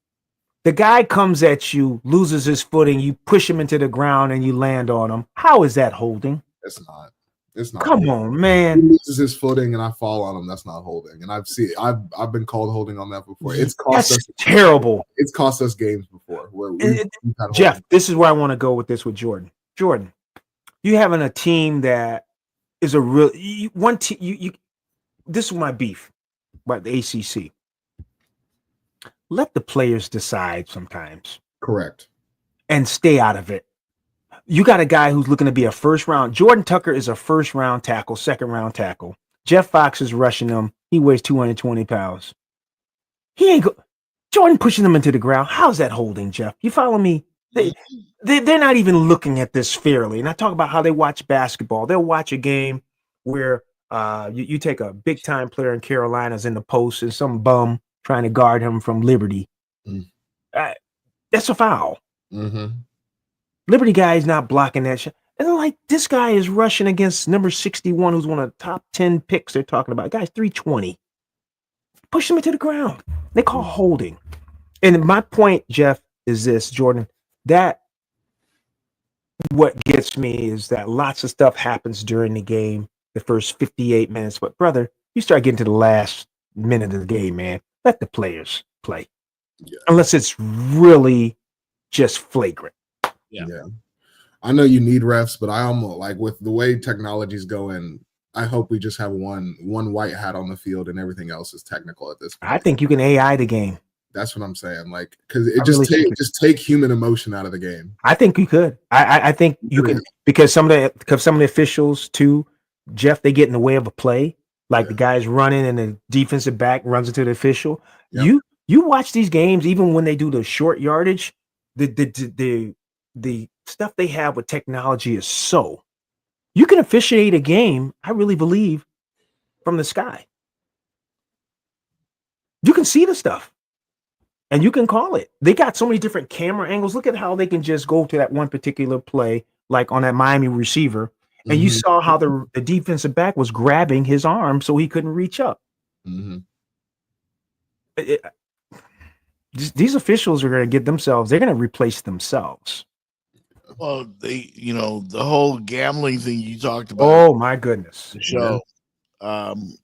The guy comes at you, loses his footing, you push him into the ground, and you land on him. How is that holding? It's not. It's not. Come on, man. He loses his footing and I fall on him. That's not holding. And I've been called holding on that before. It's cost us terrible. It's cost us games before. Where we've had Jeff, holding. this is where I want to go with this with Jordan. Jordan, you having a team that is a real one team. You this is my beef about the ACC. Let the players decide sometimes. Correct. And stay out of it. You got a guy who's looking to be a first round. Jordan Tucker is a first round tackle, second round tackle. Jeff Fox is rushing him. He weighs 220 pounds. Jordan pushing him into the ground. How's that holding, Jeff? You follow me? They're not even looking at this fairly. And I talk about how they watch basketball. They'll watch a game where you take a big time player in Carolina's in the post and some bum trying to guard him from Liberty. That's a foul. Mm-hmm. Liberty guy is not blocking that shot. And they're like, this guy is rushing against number 61, who's one of the top 10 picks they're talking about. Guy's 320. Push him into the ground. They call holding. And my point, Jeff, is this, Jordan, that what gets me is that lots of stuff happens during the game, the first 58 minutes. But, brother, you start getting to the last minute of the game, man. Let the players play. Yeah. Unless it's really just flagrant. Yeah. I know you need refs, but I almost like with the way technology's going, I hope we just have one white hat on the field and everything else is technical at this point. I think you can AI the game. That's what I'm saying. Like, because it just take human emotion out of the game. I think you could. I think you can, because some of the officials too, Jeff, they get in the way of a play. Like the guy's running and the defensive back runs into the official. Yep. You watch these games, even when they do the short yardage, the stuff they have with technology is so. You can officiate a game, I really believe, from the sky. You can see the stuff. And you can call it. They got so many different camera angles. Look at how they can just go to that one particular play, like on that Miami receiver. And you saw how the defensive back was grabbing his arm so he couldn't reach up. These officials are going to get themselves, they're going to replace themselves. Well, the whole gambling thing you talked about. Oh, my goodness. The show.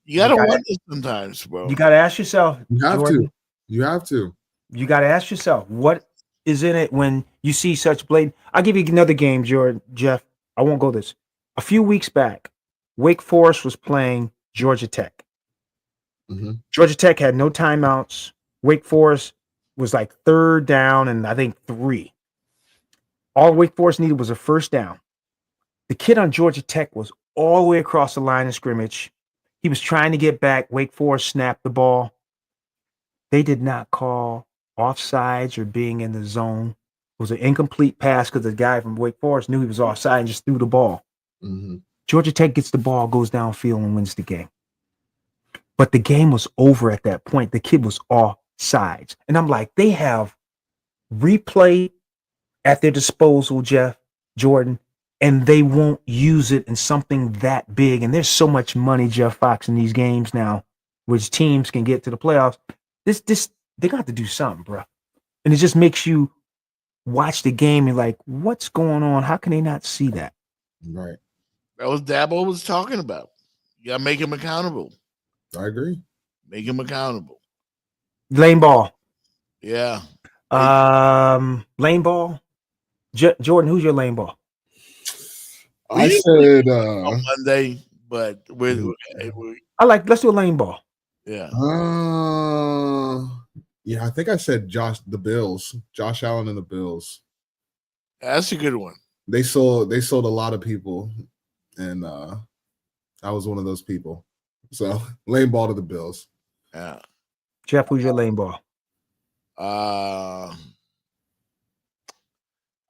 You got to wonder sometimes, bro. You got to ask yourself. You have Jordan, to. You have to. You got to ask yourself, what is in it when you see such blatant? I'll give you another game, Jeff. I won't go this. A few weeks back, Wake Forest was playing Georgia Tech. Georgia Tech had no timeouts. Wake Forest was like 3rd down and I think 3. All Wake Forest needed was a first down. The kid on Georgia Tech was all the way across the line of scrimmage. He was trying to get back. Wake Forest snapped the ball. They did not call offsides or being in the zone. It was an incomplete pass because the guy from Wake Forest knew he was offside and just threw the ball. Georgia Tech gets the ball, goes downfield, and wins the game. But the game was over at that point. The kid was offsides. And I'm like, they have replay at their disposal, Jeff, Jordan, and they won't use it in something that big. And there's so much money, Jeff Fox, in these games now, which teams can get to the playoffs. They got to do something, bro. And it just makes you watch the game and like, what's going on? How can they not see that? Right. That was Dabo was talking about. You got to make him accountable. I agree. Make him accountable. Lane ball. Yeah. Lane ball. Jordan, who's your lane ball? I said on Monday, but let's do a lane ball. Yeah. I think I said Josh Allen and the Bills. That's a good one. They sold a lot of people, and I was one of those people. So lane ball to the Bills. Yeah. Jeff, who's your lane ball?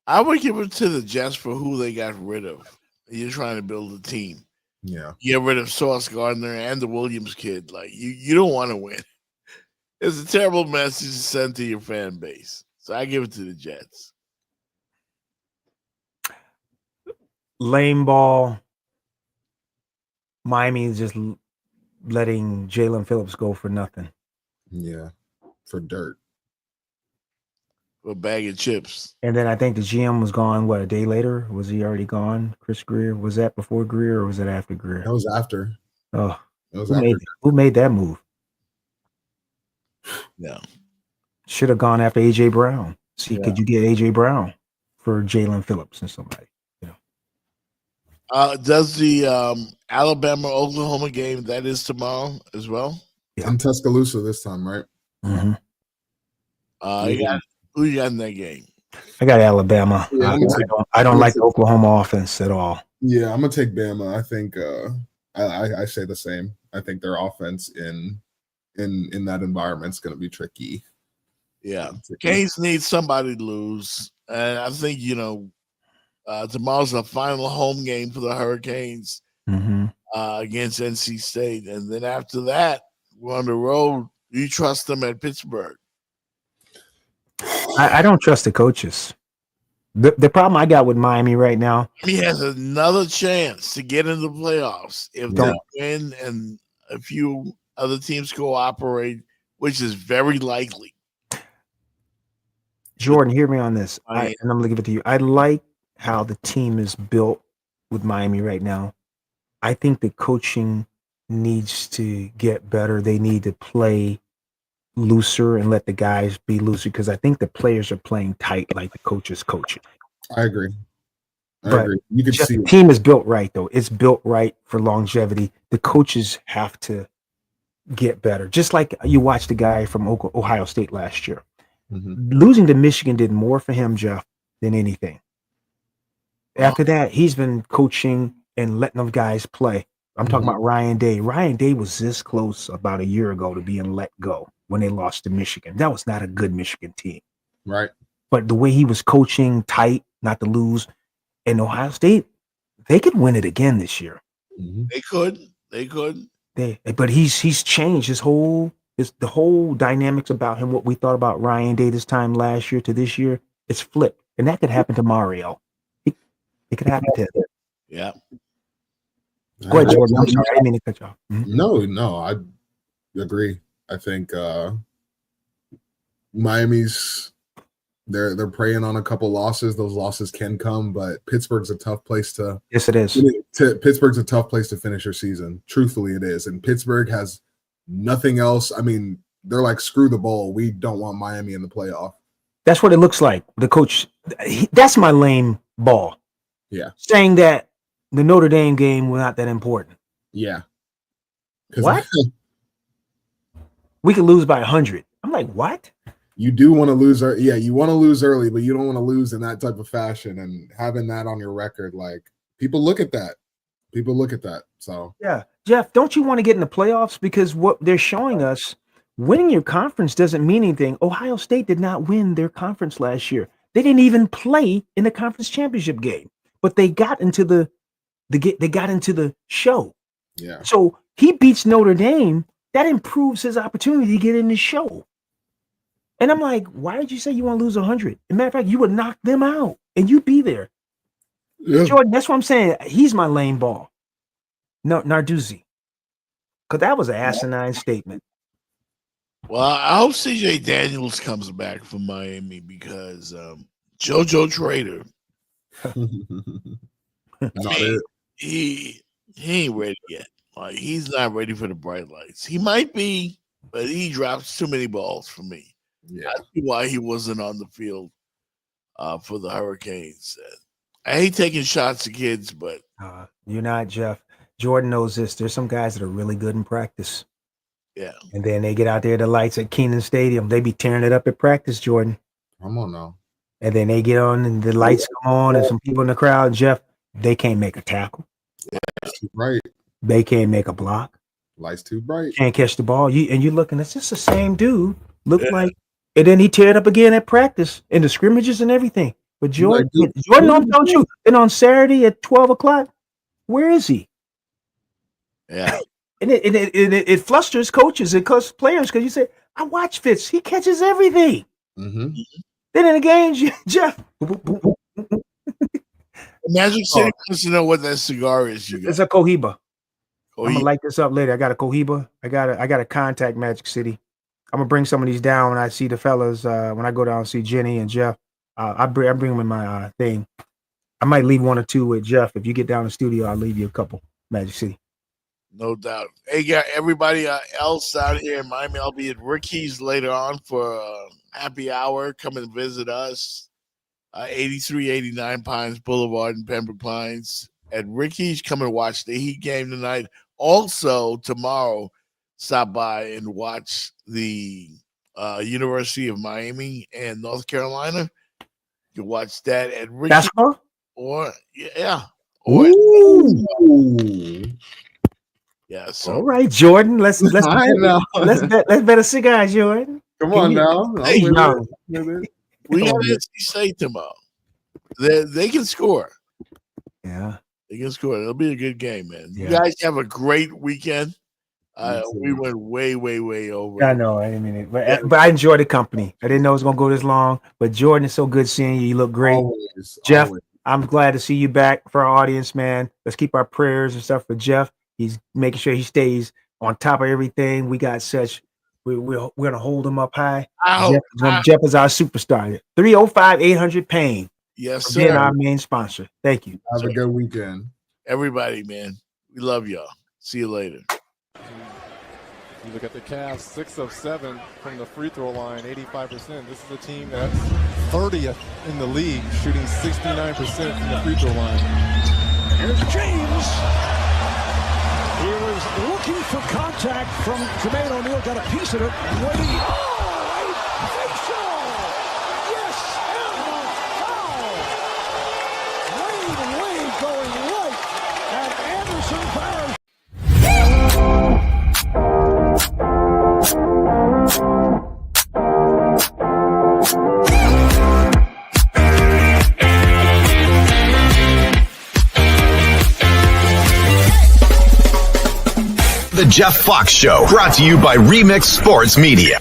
I would give it to the Jets for who they got rid of. You're trying to build a team. Yeah. Get rid of Sauce Gardner and the Williams kid. Like you don't want to win. It's a terrible message to send to your fan base. So I give it to the Jets. Lane ball. Miami is just letting Jalen Phillips go for nothing. Yeah. For dirt. A bag of chips. And then I think the GM was gone, a day later? Was he already gone? Chris Greer? Was that before Greer or was it after Greer? That was after. Oh. That was after. Who made that move? Yeah. Should have gone after A.J. Brown. See, could you get A.J. Brown for Jalen Phillips and somebody? Does the Alabama-Oklahoma game, that is tomorrow as well? Yeah. In Tuscaloosa this time, right? Mm-hmm. Who you got in that game? I got Alabama. Yeah, I don't like the Oklahoma offense at all. Yeah, I'm gonna take Bama. I think I say the same. I think their offense in that environment is gonna be tricky. Yeah, Canes need somebody to lose, and I think tomorrow's the final home game for the Hurricanes against NC State, and then after that we're on the road. You trust them at Pittsburgh? I don't trust the coaches. The problem I got with Miami right now. He has another chance to get in the playoffs if they win and a few other teams cooperate, which is very likely. Jordan, hear me on this. And I'm going to give it to you. I like how the team is built with Miami right now. I think the coaching needs to get better. They need to play looser and let the guys be looser because I think the players are playing tight like the coach is coaching. I agree. But you can see the team is built right, though. It's built right for longevity. The coaches have to get better. Just like you watched the guy from Ohio State last year. Mm-hmm. Losing to Michigan did more for him, Jeff, than anything. After that, he's been coaching and letting them guys play. I'm talking about Ryan Day. Ryan Day was this close about a year ago to being let go when they lost to Michigan. That was not a good Michigan team. Right. But the way he was coaching tight, not to lose, and Ohio State, they could win it again this year. Mm-hmm. They could. But he's changed the whole dynamics about him. What we thought about Ryan Day this time last year to this year, it's flipped, and that could happen to Mario. It could happen to him. Yeah. Go ahead, Jordan. I'm sorry, I didn't mean to cut you off. Mm-hmm. No, I agree. I think Miami's they're preying on a couple losses. Those losses can come, but Pittsburgh's a tough place to. Yes, it is. Pittsburgh's a tough place to finish your season. Truthfully, it is. And Pittsburgh has nothing else. I mean, they're like, screw the bowl. We don't want Miami in the playoff. That's what it looks like. The coach. That's my lame ball. Yeah. Saying that the Notre Dame game was not that important. Yeah. What? We could lose by 100. I'm like, what? You do want to lose. Yeah, you want to lose early, but you don't want to lose in that type of fashion. And having that on your record, like, people look at that. So yeah, Jeff, don't you want to get in the playoffs? Because what they're showing us, winning your conference doesn't mean anything. Ohio State did not win their conference last year. They didn't even play in the conference championship game, but they got into the show. Yeah. So he beats Notre Dame. That improves his opportunity to get in the show. And I'm like, why did you say you want to lose 100? As a matter of fact, you would knock them out and you'd be there. Yeah. Jordan, that's what I'm saying. He's my lame ball. No, Narduzzi. Because that was an asinine statement. Well, I hope CJ Daniels comes back from Miami because JoJo Trader, he ain't ready yet. Like, he's not ready for the bright lights. He might be, but he drops too many balls for me. Yeah. I see why he wasn't on the field for the Hurricanes. I hate taking shots at kids, but you're not, Jeff. Jordan knows this. There's some guys that are really good in practice. Yeah. And then they get out there, the lights at Kenan Stadium. They be tearing it up at practice, Jordan. Come on now. And then they get on and the lights come on and some people in the crowd, Jeff, they can't make a tackle. Yeah, right. They can't make a block. Lights too bright. Can't catch the ball. You're looking, it's just the same dude. Like, and then he tear it up again at practice in the scrimmages and everything. But Jordan, I'm telling you, then on Saturday at 12 o'clock, where is he? Yeah. And it flusters coaches and players because you say, I watch Fitz. He catches everything. Mm-hmm. Then in the games, Jeff. Magic City wants to know what that cigar is. It's a Cohiba. I'm gonna light this up later. I got a Cohiba. I got to contact Magic City. I'm gonna bring some of these down when I see the fellas. When I go down and see Jenny and Jeff, I bring them in my thing. I might leave one or two with Jeff. If you get down to the studio, I'll leave you a couple. Magic City. No doubt. Hey, everybody else out here in Miami, I'll be at Ricky's later on for happy hour. Come and visit us. 8389 Pines Boulevard in Pembroke Pines. At Ricky's, come and watch the Heat game tonight. Also, tomorrow, stop by and watch the University of Miami and North Carolina. You can watch that at Ricky's. Basketball? Or, yeah. Yeah. So. All right, Jordan. Let's bet a cigar, Jordan. Come on now. Hey, we have NC State tomorrow. They can score. Yeah. They can score. It'll be a good game, man. Yeah. You guys have a great weekend. We went way over. I know. I didn't mean it, but I enjoyed the company. I didn't know it was gonna go this long. But Jordan, it's so good seeing you. You look great. Jeff, I'm glad to see you back for our audience, man. Let's keep our prayers and stuff for Jeff. He's making sure he stays on top of everything. We got such. We're gonna hold him up high. Jeff is our superstar. 305-800 Pain. Yes, for sir. being our main sponsor. Thank you. Have a good weekend, everybody. Man, we love y'all. See you later. You look at the Cavs, 6 of 7 from the free throw line, 85%. This is a team that's 30th in the league, shooting 69% from the free throw line. Here's James. He was looking for contact from Jermaine O'Neal, got a piece of it. Waiting. Oh, a facial! Yes, and a foul. Wade going right at Anderson Barrett. The Jeff Fox Show, brought to you by Remix Sports Media.